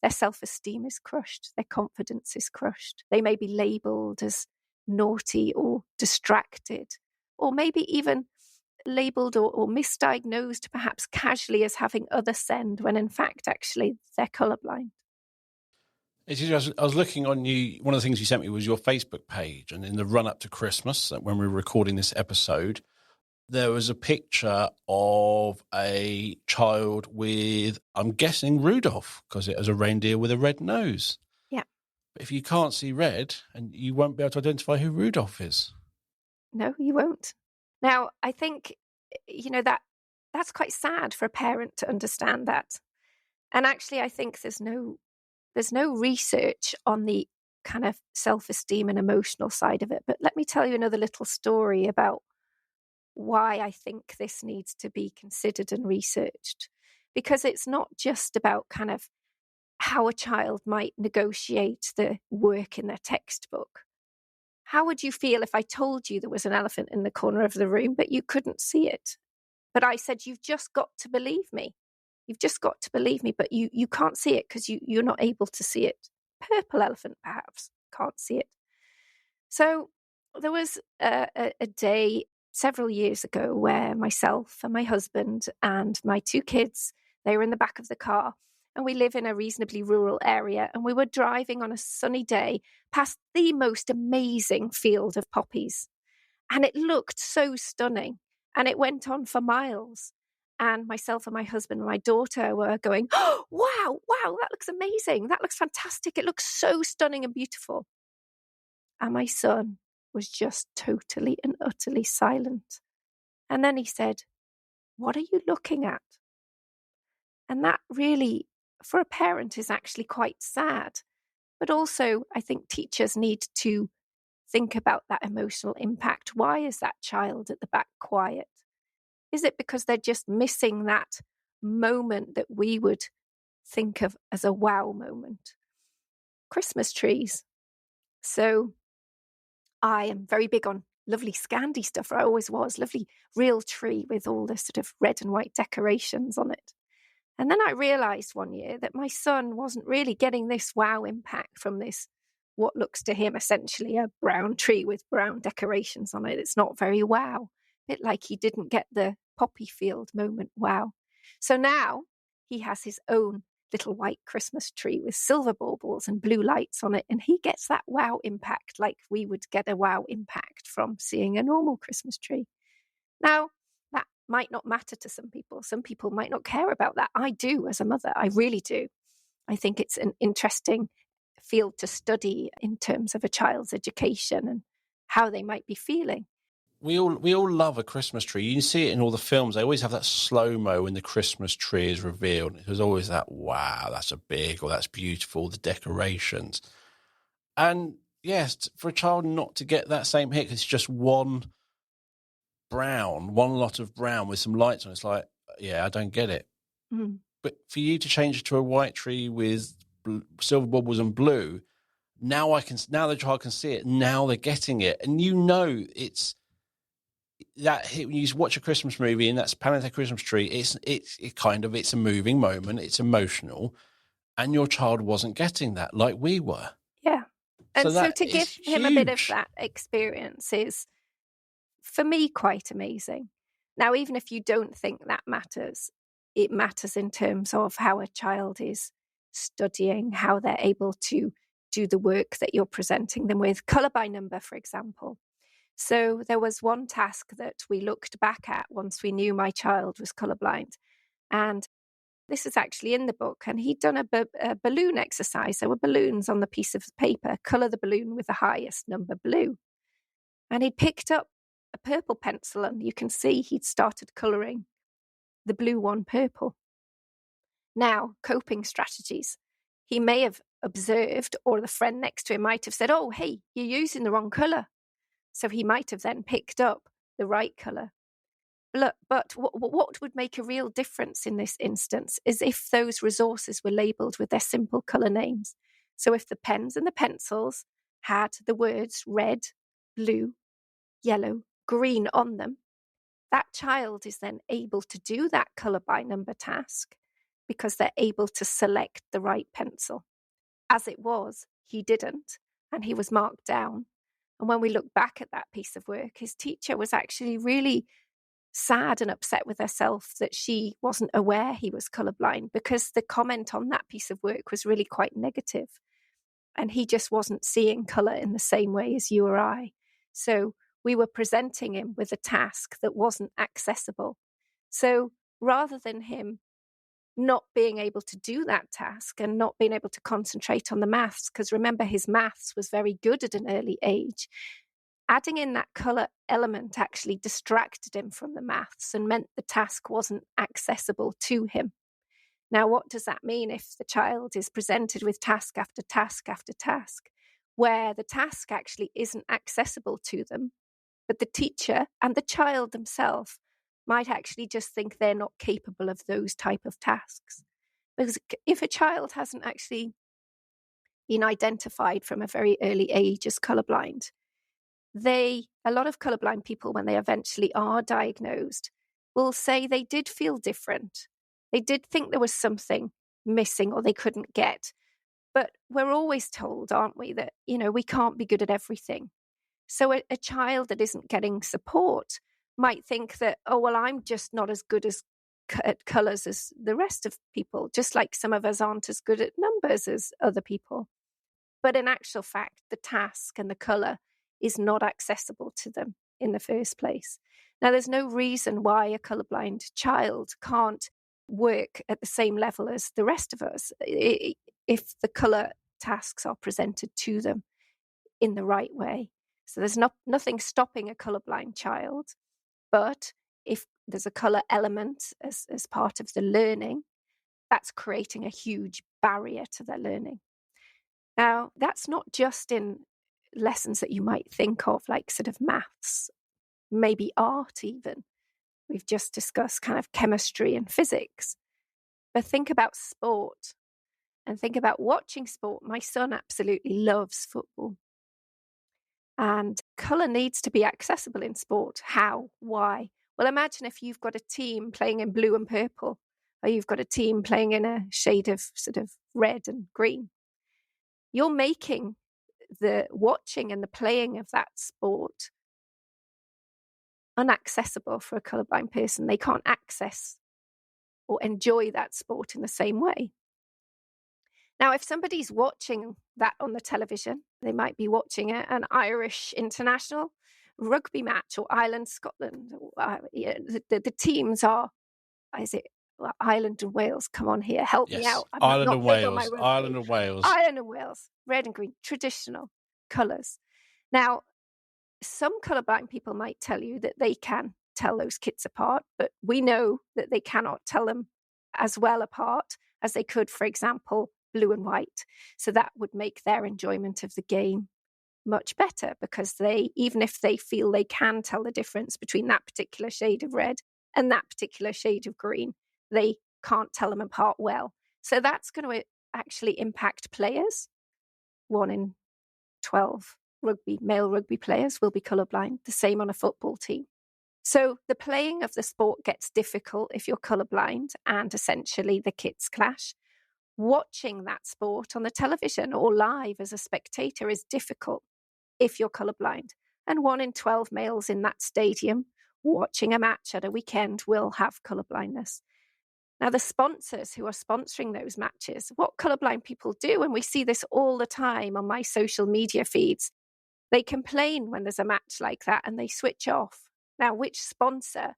their self-esteem is crushed, their confidence is crushed. They may be labelled as naughty or distracted, or maybe even labelled or misdiagnosed perhaps casually as having other send, when in fact actually they're colourblind. I was looking on you. One of the things you sent me was your Facebook page, and in the run up to Christmas, when we were recording this episode, there was a picture of a child with, I'm guessing, Rudolph, because it has a reindeer with a red nose. Yeah. But if you can't see red, and you won't be able to identify who Rudolph is. No, you won't. Now, I think, that's quite sad for a parent to understand that. And actually, I think there's no research on the kind of self-esteem and emotional side of it. But let me tell you another little story about why I think this needs to be considered and researched. Because it's not just about kind of how a child might negotiate the work in their textbook. How would you feel if I told you there was an elephant in the corner of the room, but you couldn't see it? But I said, you've just got to believe me. You've just got to believe me, but you can't see it because you're not able to see it. Purple elephant, perhaps, can't see it. So there was a day several years ago where myself and my husband and my two kids, they were in the back of the car, and we live in a reasonably rural area, and we were driving on a sunny day past the most amazing field of poppies. And it looked so stunning, and it went on for miles. And myself and my husband and my daughter were going, oh, wow, that looks amazing. That looks fantastic. It looks so stunning and beautiful. And my son was just totally and utterly silent. And then he said, what are you looking at? And that really, for a parent, is actually quite sad. But also, I think teachers need to think about that emotional impact. Why is that child at the back quiet? Is it because they're just missing that moment that we would think of as a wow moment? Christmas trees. So I am very big on lovely Scandi stuff, or I always was, lovely real tree with all the sort of red and white decorations on it. And then I realised one year that my son wasn't really getting this wow impact from this, what looks to him essentially a brown tree with brown decorations on it. It's not very wow. A bit like he didn't get the poppy field moment wow. So now he has his own little white Christmas tree with silver baubles and blue lights on it, and he gets that wow impact like we would get a wow impact from seeing a normal Christmas tree. Now, that might not matter to some people. Some people might not care about that. I do as a mother. I really do. I think it's an interesting field to study in terms of a child's education and how they might be feeling. We all love a Christmas tree. You can see it in all the films. They always have that slow-mo when the Christmas tree is revealed. There's always that, wow, that's a big, or that's beautiful, the decorations. And yes, for a child not to get that same hit, it's just one lot of brown with some lights on. It's like, yeah, I don't get it. Mm. But for you to change it to a white tree with silver baubles and blue, now the child can see it. Now they're getting it. And it's that hit when you watch a Christmas movie and that's Planet Christmas Tree. It's a moving moment. It's emotional, and your child wasn't getting that like we were. Yeah, and so to give him a bit of huge. that experience is, for me, quite amazing. Now, even if you don't think that matters, it matters in terms of how a child is studying, how they're able to do the work that you're presenting them with. Colour by number, for example. So there was one task that we looked back at once we knew my child was colourblind. And this is actually in the book. And he'd done a balloon exercise. There were balloons on the piece of paper, colour the balloon with the highest number blue. And he'd picked up a purple pencil, and you can see he'd started colouring the blue one purple. Now, coping strategies. He may have observed, or the friend next to him might have said, "Oh, hey, you're using the wrong colour." So he might have then picked up the right colour. But what would make a real difference in this instance is if those resources were labelled with their simple colour names. So if the pens and the pencils had the words red, blue, yellow, green on them, that child is then able to do that colour by number task because they're able to select the right pencil. As it was, he didn't, and he was marked down. And when we look back at that piece of work, his teacher was actually really sad and upset with herself that she wasn't aware he was colourblind, because the comment on that piece of work was really quite negative. And he just wasn't seeing colour in the same way as you or I. So we were presenting him with a task that wasn't accessible. So rather than him not being able to do that task and not being able to concentrate on the maths, because remember, his maths was very good at an early age, adding in that colour element actually distracted him from the maths and meant the task wasn't accessible to him. Now, what does that mean if the child is presented with task after task after task, where the task actually isn't accessible to them, but the teacher and the child themselves might actually just think they're not capable of those type of tasks? Because if a child hasn't actually been identified from a very early age as colourblind, a lot of colourblind people, when they eventually are diagnosed, will say they did feel different. They did think there was something missing or they couldn't get. But we're always told, aren't we, that, we can't be good at everything. So a child that isn't getting support might think that, oh, well, I'm just not as good at colours as the rest of people, just like some of us aren't as good at numbers as other people. But in actual fact, the task and the colour is not accessible to them in the first place. Now, there's no reason why a colourblind child can't work at the same level as the rest of us if the colour tasks are presented to them in the right way. So there's nothing stopping a colourblind child, but if there's a colour element as part of the learning, that's creating a huge barrier to their learning. Now, that's not just in lessons that you might think of, like sort of maths, maybe art even. We've just discussed kind of chemistry and physics. But think about sport and think about watching sport. My son absolutely loves football. And colour needs to be accessible in sport. How? Why? Well, imagine if you've got a team playing in blue and purple, or you've got a team playing in a shade of sort of red and green. You're making the watching and the playing of that sport unaccessible for a colourblind person. They can't access or enjoy that sport in the same way. Now, if somebody's watching that on the television, they might be watching an Irish international rugby match or Ireland-Scotland. The teams are, is it Ireland and Wales? Come on here, help me out. I'm Ireland not and big on my Wales. rugby. Ireland and Wales. Ireland and Wales, red and green, traditional colours. Now, some colourblind people might tell you that they can tell those kits apart, but we know that they cannot tell them as well apart as they could, for example, blue and white. So that would make their enjoyment of the game much better, because even if they feel they can tell the difference between that particular shade of red and that particular shade of green, they can't tell them apart well. So that's going to actually impact players. 1 in 12 male rugby players will be colourblind, the same on a football team. So the playing of the sport gets difficult if you're colourblind, and essentially the kits clash. Watching that sport on the television or live as a spectator is difficult if you're colourblind. And 1 in 12 males in that stadium watching a match at a weekend will have colourblindness. Now, the sponsors who are sponsoring those matches, what colourblind people do, and we see this all the time on my social media feeds, They complain when there's a match like that and they switch off. Now, which sponsor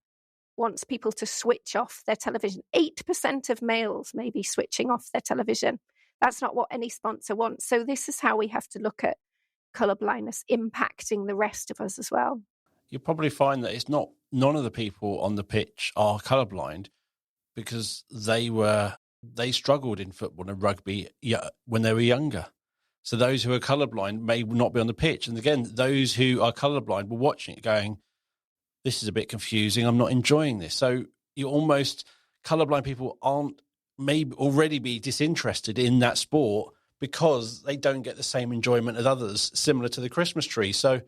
wants people to switch off their television? 8% of males may be switching off their television. That's not what any sponsor wants. So this is how we have to look at colour blindness impacting the rest of us as well. You'll probably find that it's not, none of the people on the pitch are colourblind because they struggled in football and rugby when they were younger. So those who are colourblind may not be on the pitch. And again, those who are colourblind were watching it going, this is a bit confusing. I'm not enjoying this. So you almost, colourblind people may already be disinterested in that sport because they don't get the same enjoyment as others, similar to the Christmas tree. So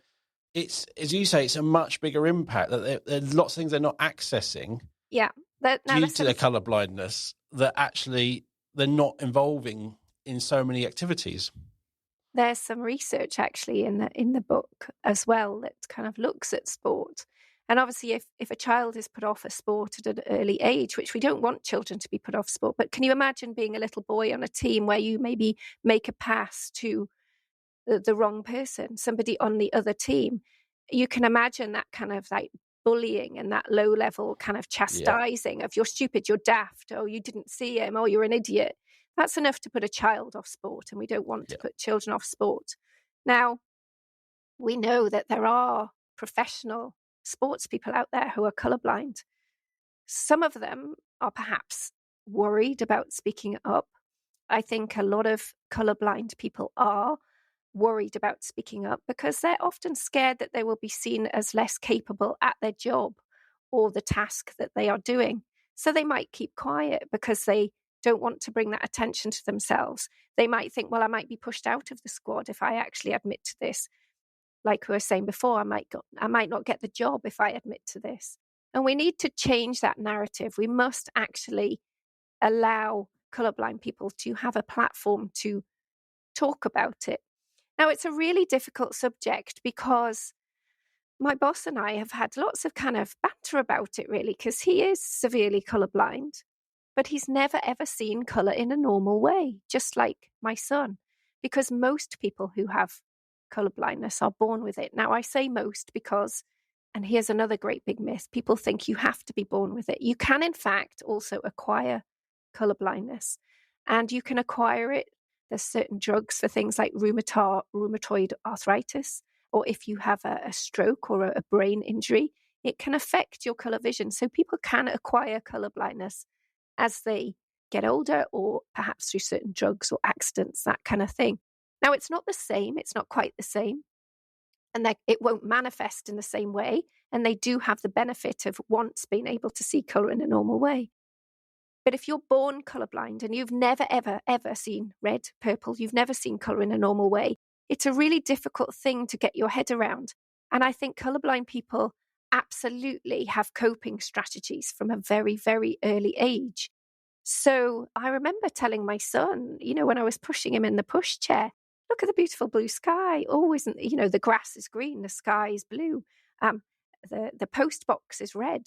it's, as you say, it's a much bigger impact. That there's lots of things they're not accessing due to their colour blindness that actually they're not involving in so many activities. There's some research actually in the book as well that kind of looks at sport. And obviously, if a child is put off a sport at an early age, which we don't want children to be put off sport, but can you imagine being a little boy on a team where you maybe make a pass to the wrong person, somebody on the other team? You can imagine that kind of like bullying and that low level kind of chastising of you're stupid, you're daft, oh, you didn't see him, oh, you're an idiot. That's enough to put a child off sport, and we don't want to put children off sport. Now, we know that there are professional sports people out there who are colourblind. Some of them are perhaps worried about speaking up. I think a lot of colourblind people are worried about speaking up because they're often scared that they will be seen as less capable at their job or the task that they are doing. So they might keep quiet because they don't want to bring that attention to themselves. They might think, well, I might be pushed out of the squad if I actually admit to this. Like we were saying before, I might not get the job if I admit to this. And we need to change that narrative. We must actually allow colourblind people to have a platform to talk about it. Now, it's a really difficult subject because my boss and I have had lots of kind of banter about it, really, because he is severely colourblind, but he's never, ever seen colour in a normal way, just like my son, because most people who have colour blindness are born with it. Now, I say most because, and here's another great big myth, people think you have to be born with it. You can, in fact, also acquire colour blindness, and you can acquire it. There's certain drugs for things like rheumatoid arthritis, or if you have a stroke or a brain injury, it can affect your colour vision. So people can acquire colour blindness as they get older, or perhaps through certain drugs or accidents, that kind of thing. Now, it's not the same. It's not quite the same. And it won't manifest in the same way. And they do have the benefit of once being able to see colour in a normal way. But if you're born colourblind and you've never, ever, ever seen red, purple, you've never seen colour in a normal way, it's a really difficult thing to get your head around. And I think colourblind people absolutely have coping strategies from a very, very early age. So I remember telling my son, when I was pushing him in the pushchair, look at the beautiful blue sky. Oh, isn't, the grass is green, the sky is blue, the post box is red.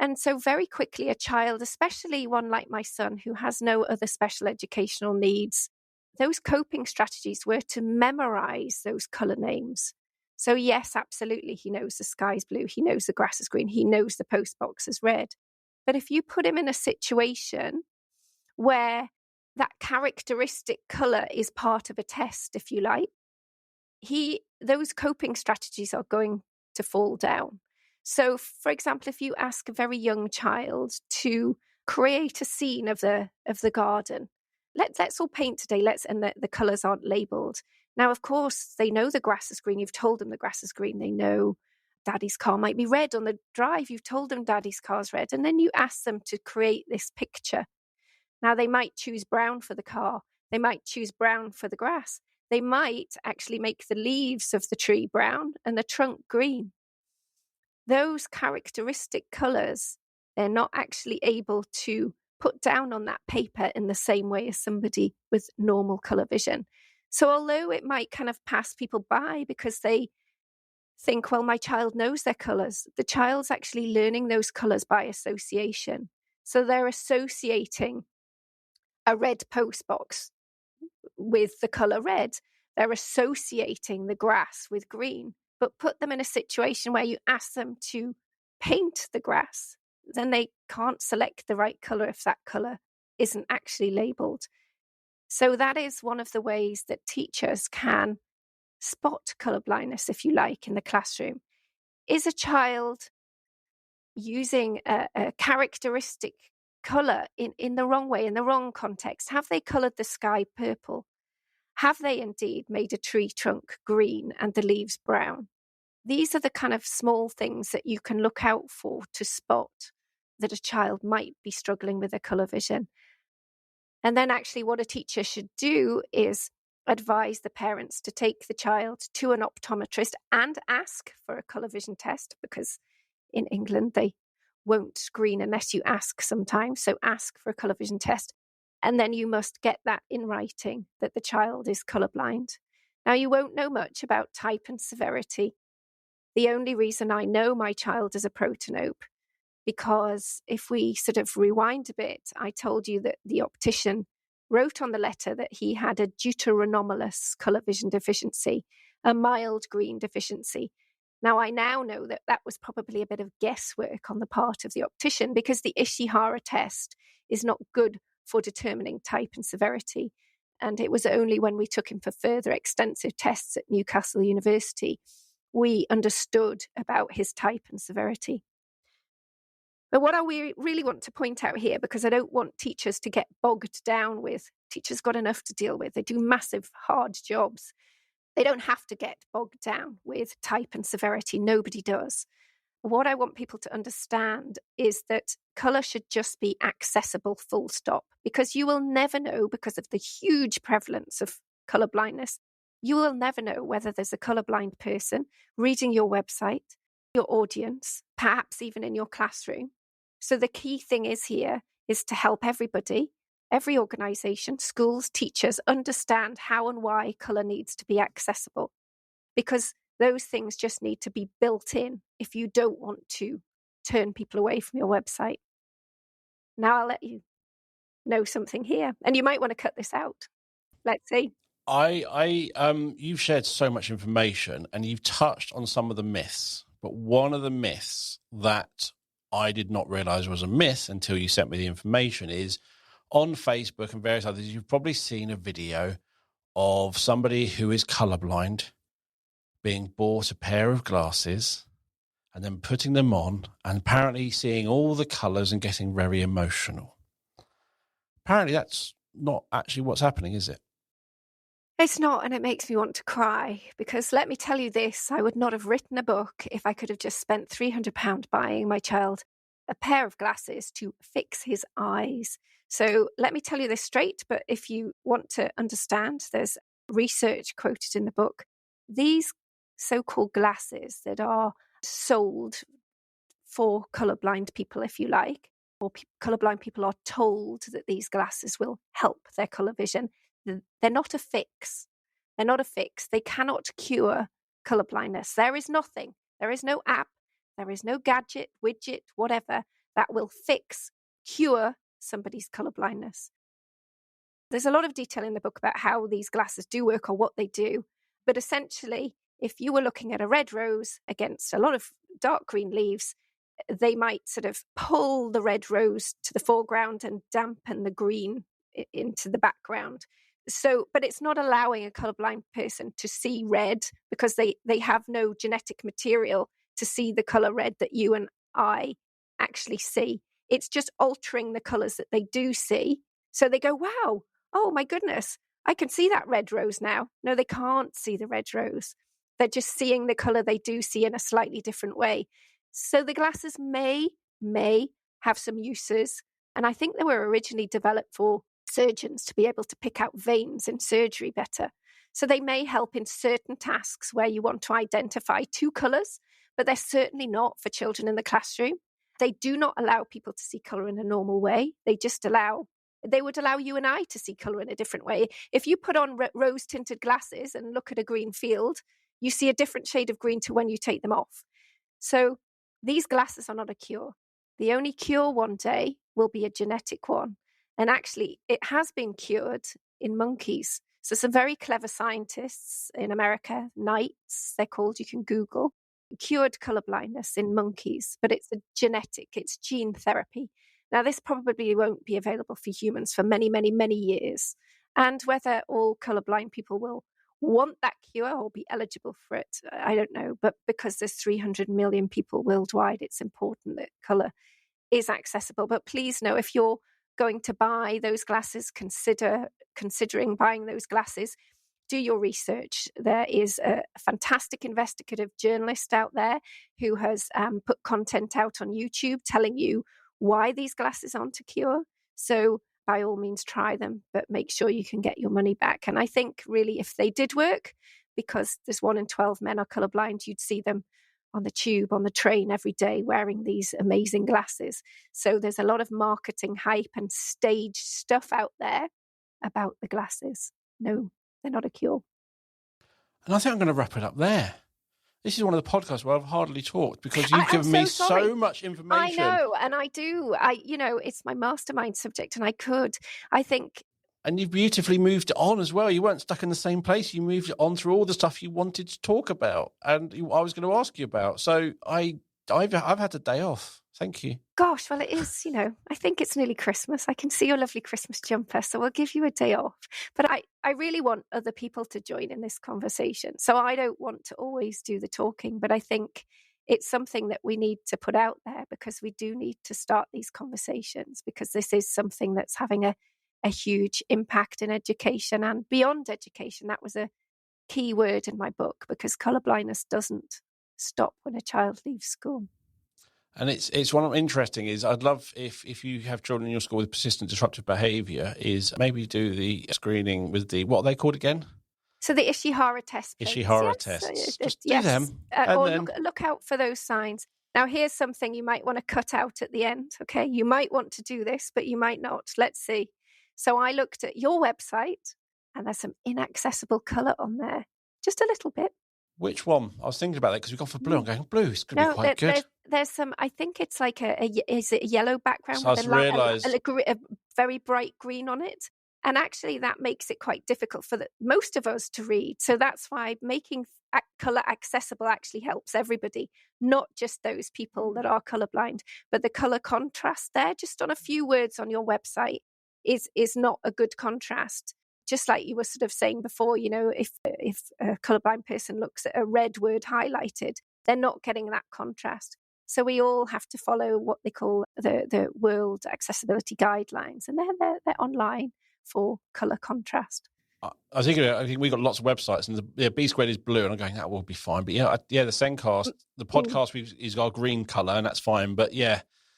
And so very quickly, a child, especially one like my son who has no other special educational needs, those coping strategies were to memorize those colour names. So yes, absolutely, he knows the sky's blue, he knows the grass is green, he knows the post box is red. But if you put him in a situation where that characteristic colour is part of a test, if you like, those coping strategies are going to fall down. So, for example, if you ask a very young child to create a scene of the garden, let's all paint today. And the colours aren't labelled. Now, of course, they know the grass is green. You've told them the grass is green. They know Daddy's car might be red on the drive. You've told them Daddy's car's red, and then you ask them to create this picture. Now, they might choose brown for the car. They might choose brown for the grass. They might actually make the leaves of the tree brown and the trunk green. Those characteristic colours, they're not actually able to put down on that paper in the same way as somebody with normal colour vision. So although it might kind of pass people by because they think, well, my child knows their colours, the child's actually learning those colours by association. So they're associating a red post box with the colour red. They're associating the grass with green, but put them in a situation where you ask them to paint the grass, then they can't select the right colour if that colour isn't actually labelled. So that is one of the ways that teachers can spot colour blindness, if you like, in the classroom. Is a child using a characteristic colour in the wrong way, in the wrong context? Have they coloured the sky purple? Have they indeed made a tree trunk green and the leaves brown? These are the kind of small things that you can look out for to spot that a child might be struggling with their colour vision. And then actually what a teacher should do is advise the parents to take the child to an optometrist and ask for a colour vision test, because in England they won't screen unless you ask sometimes. So ask for a colour vision test. And then you must get that in writing that the child is colourblind. Now, you won't know much about type and severity. The only reason I know my child is a protanope, because if we sort of rewind a bit, I told you that the optician wrote on the letter that he had a deuteranomalous colour vision deficiency, a mild green deficiency. Now, I now know that that was probably a bit of guesswork on the part of the optician, because the Ishihara test is not good for determining type and severity. And it was only when we took him for further extensive tests at Newcastle University we understood about his type and severity. But what I really want to point out here, because I don't want teachers to get bogged down with, teachers got enough to deal with. They do massive, hard jobs. They don't have to get bogged down with type and severity. Nobody does. What I want people to understand is that colour should just be accessible, full stop, because you will never know, because of the huge prevalence of colour blindness, you will never know whether there's a colourblind person reading your website, your audience, perhaps even in your classroom. So the key thing is here is to help everybody, every organisation, schools, teachers, understand how and why colour needs to be accessible, because those things just need to be built in if you don't want to turn people away from your website. Now I'll let you know something here, and you might want to cut this out. Let's see. You've shared so much information and you've touched on some of the myths, but one of the myths that I did not realize was a myth until you sent me the information is on Facebook and various others, you've probably seen a video of somebody who is colorblind being bought a pair of glasses and then putting them on and apparently seeing all the colors and getting very emotional. Apparently that's not actually what's happening, is it? It's not, and it makes me want to cry, because let me tell you this, I would not have written a book if I could have just spent £300 buying my child a pair of glasses to fix his eyes. So let me tell you this straight, but if you want to understand, there's research quoted in the book. These so-called glasses that are sold for colourblind people, if you like, or colourblind people are told that these glasses will help their colour vision. They're not a fix. They're not a fix. They cannot cure colour blindness. There is nothing. There is no app. There is no gadget, widget, whatever that will cure somebody's colour blindness. There's a lot of detail in the book about how these glasses do work or what they do. But essentially, if you were looking at a red rose against a lot of dark green leaves, they might sort of pull the red rose to the foreground and dampen the green into the background. So, but it's not allowing a colourblind person to see red, because they have no genetic material to see the colour red that you and I actually see. It's just altering the colours that they do see. So they go, wow, oh my goodness, I can see that red rose now. No, they can't see the red rose. They're just seeing the colour they do see in a slightly different way. So the glasses may have some uses. And I think they were originally developed for surgeons to be able to pick out veins in surgery better. So they may help in certain tasks where you want to identify two colours, but they're certainly not for children in the classroom. They do not allow people to see colour in a normal way. They would allow you and I to see colour in a different way. If you put on rose-tinted glasses and look at a green field, you see a different shade of green to when you take them off. So these glasses are not a cure. The only cure one day will be a genetic one. And actually, it has been cured in monkeys. So some very clever scientists in America, Knights, they're called, you can Google, cured colour blindness in monkeys, but it's it's gene therapy. Now, this probably won't be available for humans for many, many, many years. And whether all colourblind people will want that cure or be eligible for it, I don't know. But because there's 300 million people worldwide, it's important that colour is accessible. But please know, if you're going to buy those glasses, considering buying those glasses, do your research. There is a fantastic investigative journalist out there who has put content out on YouTube telling you why these glasses aren't a cure. So by all means, try them, but make sure you can get your money back. And I think really if they did work, because there's 1 in 12 men are colorblind, you'd see them on the tube, on the train every day wearing these amazing glasses. So there's a lot of marketing hype and staged stuff out there about the glasses. No, they're not a cure. And I think I'm going to wrap it up there. This is one of the podcasts where I've hardly talked because you've given me so much information. I know, and I do. It's my mastermind subject, and I think. And you've beautifully moved it on as well. You weren't stuck in the same place. You moved it on through all the stuff you wanted to talk about, and I was going to ask you about. So I've had a day off. Thank you. Gosh, well, it is, I think it's nearly Christmas. I can see your lovely Christmas jumper, so we'll give you a day off. But I really want other people to join in this conversation. So I don't want to always do the talking, but I think it's something that we need to put out there because we do need to start these conversations because this is something that's having a huge impact in education and beyond education. That was a key word in my book because colour blindness doesn't stop when a child leaves school. And it's one of interesting is I'd love if you have children in your school with persistent disruptive behaviour is maybe do the screening with what are they called again? So the Ishihara test. Ishihara tests. Just do them. Or look out for those signs. Now, here's something you might want to cut out at the end. Okay, you might want to do this, but you might not. Let's see. So I looked at your website and there's some inaccessible colour on there. Just a little bit. Which one? I was thinking about that because we've gone for blue. I'm going, blue is going to be quite good. There's some, I think it's like is it a yellow background so with a very bright green on it? And actually that makes it quite difficult for most of us to read. So that's why making colour accessible actually helps everybody, not just those people that are colourblind. But the colour contrast there, just on a few words on your website, is not a good contrast. Just like you were sort of saying before, if a colourblind person looks at a red word highlighted, they're not getting that contrast. So we all have to follow what they call the World Accessibility Guidelines, and they're online for colour contrast. I think we've got lots of websites, and the B squared is blue, and I'm going, that will be fine. But the Zencast, the podcast is got a green colour, and that's fine. But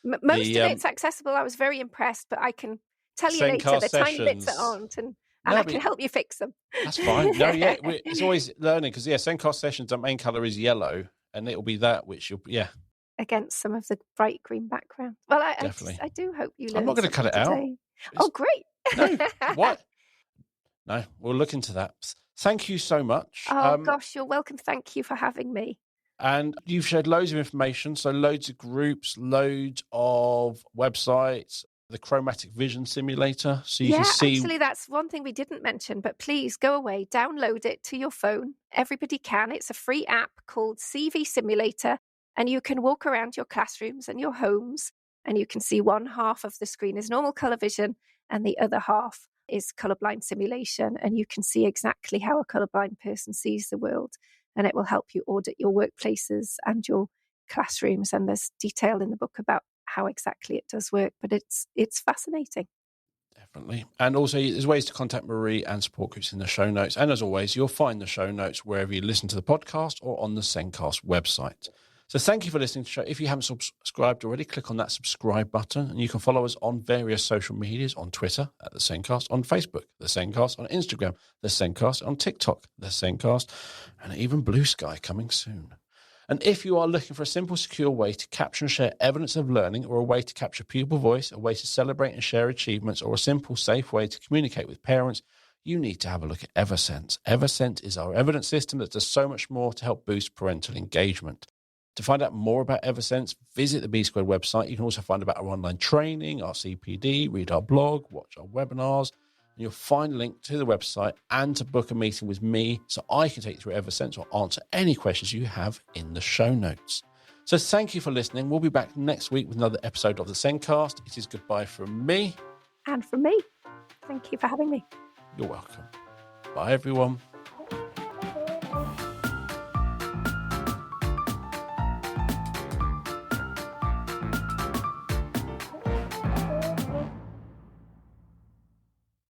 most of it's accessible. I was very impressed, but I can tell you later the tiny bits that aren't, and I can help you fix them. That's fine. It's always learning because Zencast sessions, the main colour is yellow, and it'll be that which against some of the bright green background. Well, I do hope you learn. I'm not going to cut it today. Oh, great. No, what? No, we'll look into that. Thank you so much. Oh, gosh, you're welcome. Thank you for having me. And you've shared loads of information, so loads of groups, loads of websites, the chromatic vision simulator, so you can see. Actually, that's one thing we didn't mention, but please go away, download it to your phone. Everybody can. It's a free app called CV Simulator, and you can walk around your classrooms and your homes, and you can see one half of the screen is normal colour vision, and the other half is colourblind simulation, and you can see exactly how a colourblind person sees the world, and it will help you audit your workplaces and your classrooms, and there's detail in the book about how exactly it does work, but it's fascinating. Definitely. And also there's ways to contact Marie and support groups in the show notes, and as always you'll find the show notes wherever you listen to the podcast or on the Zencast website. So thank you for listening to the show. If you haven't subscribed already, click on that subscribe button, and you can follow us on various social medias, on Twitter at The Zencast, on Facebook, The Zencast, on Instagram, The Zencast, on TikTok, The Zencast, and even Blue Sky coming soon. And if you are looking for a simple, secure way to capture and share evidence of learning, or a way to capture pupil voice, a way to celebrate and share achievements, or a simple, safe way to communicate with parents, you need to have a look at Eversense. Eversense is our evidence system that does so much more to help boost parental engagement. To find out more about Eversense, visit the B Squared website. You can also find out our online training, our CPD, read our blog, watch our webinars, and you'll find a link to the website and to book a meeting with me so I can take you through Eversense or answer any questions you have in the show notes. So thank you for listening. We'll be back next week with another episode of the Zencast. It is goodbye from me. And from me. Thank you for having me. You're welcome. Bye, everyone.